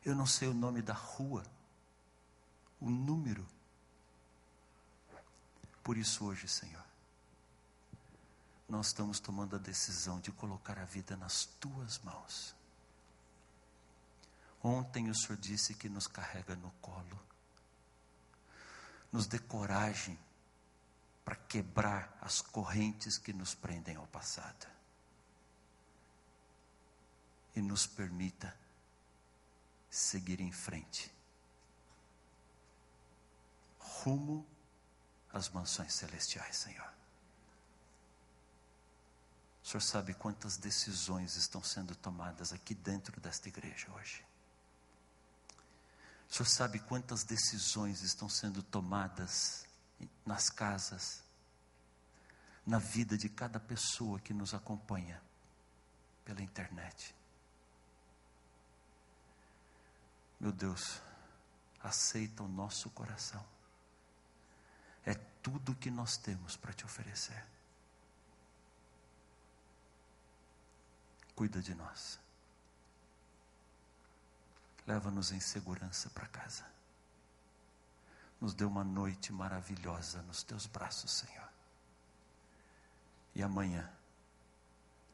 Eu não sei o nome da rua, o número. Por isso hoje, Senhor, nós estamos tomando a decisão de colocar a vida nas tuas mãos. Ontem o Senhor disse que nos carrega no colo. Nos dê coragem para quebrar as correntes que nos prendem ao passado. E nos permita seguir em frente, rumo às mansões celestiais, Senhor. O Senhor sabe quantas decisões estão sendo tomadas aqui dentro desta igreja hoje. O Senhor sabe quantas decisões estão sendo tomadas nas casas, na vida de cada pessoa que nos acompanha pela internet. Meu Deus, aceita o nosso coração. É tudo que nós temos para te oferecer. Cuida de nós. Leva-nos em segurança para casa. Nos dê uma noite maravilhosa nos teus braços, Senhor. E amanhã,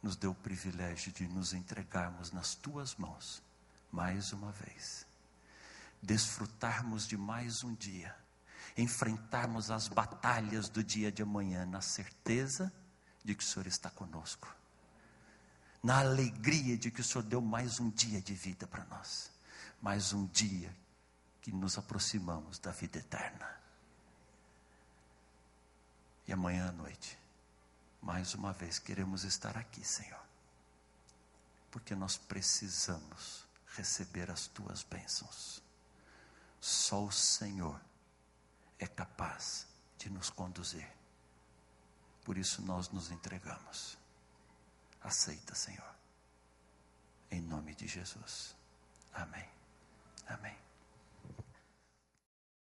nos dê o privilégio de nos entregarmos nas tuas mãos, mais uma vez. Desfrutarmos de mais um dia. Enfrentarmos as batalhas do dia de amanhã, na certeza de que o Senhor está conosco. Na alegria de que o Senhor deu mais um dia de vida para nós. Mais um dia que nos aproximamos da vida eterna. E amanhã à noite, mais uma vez queremos estar aqui, Senhor. Porque nós precisamos receber as tuas bênçãos. Só o Senhor é capaz de nos conduzir. Por isso nós nos entregamos. Aceita, Senhor. Em nome de Jesus. Amém. Amém.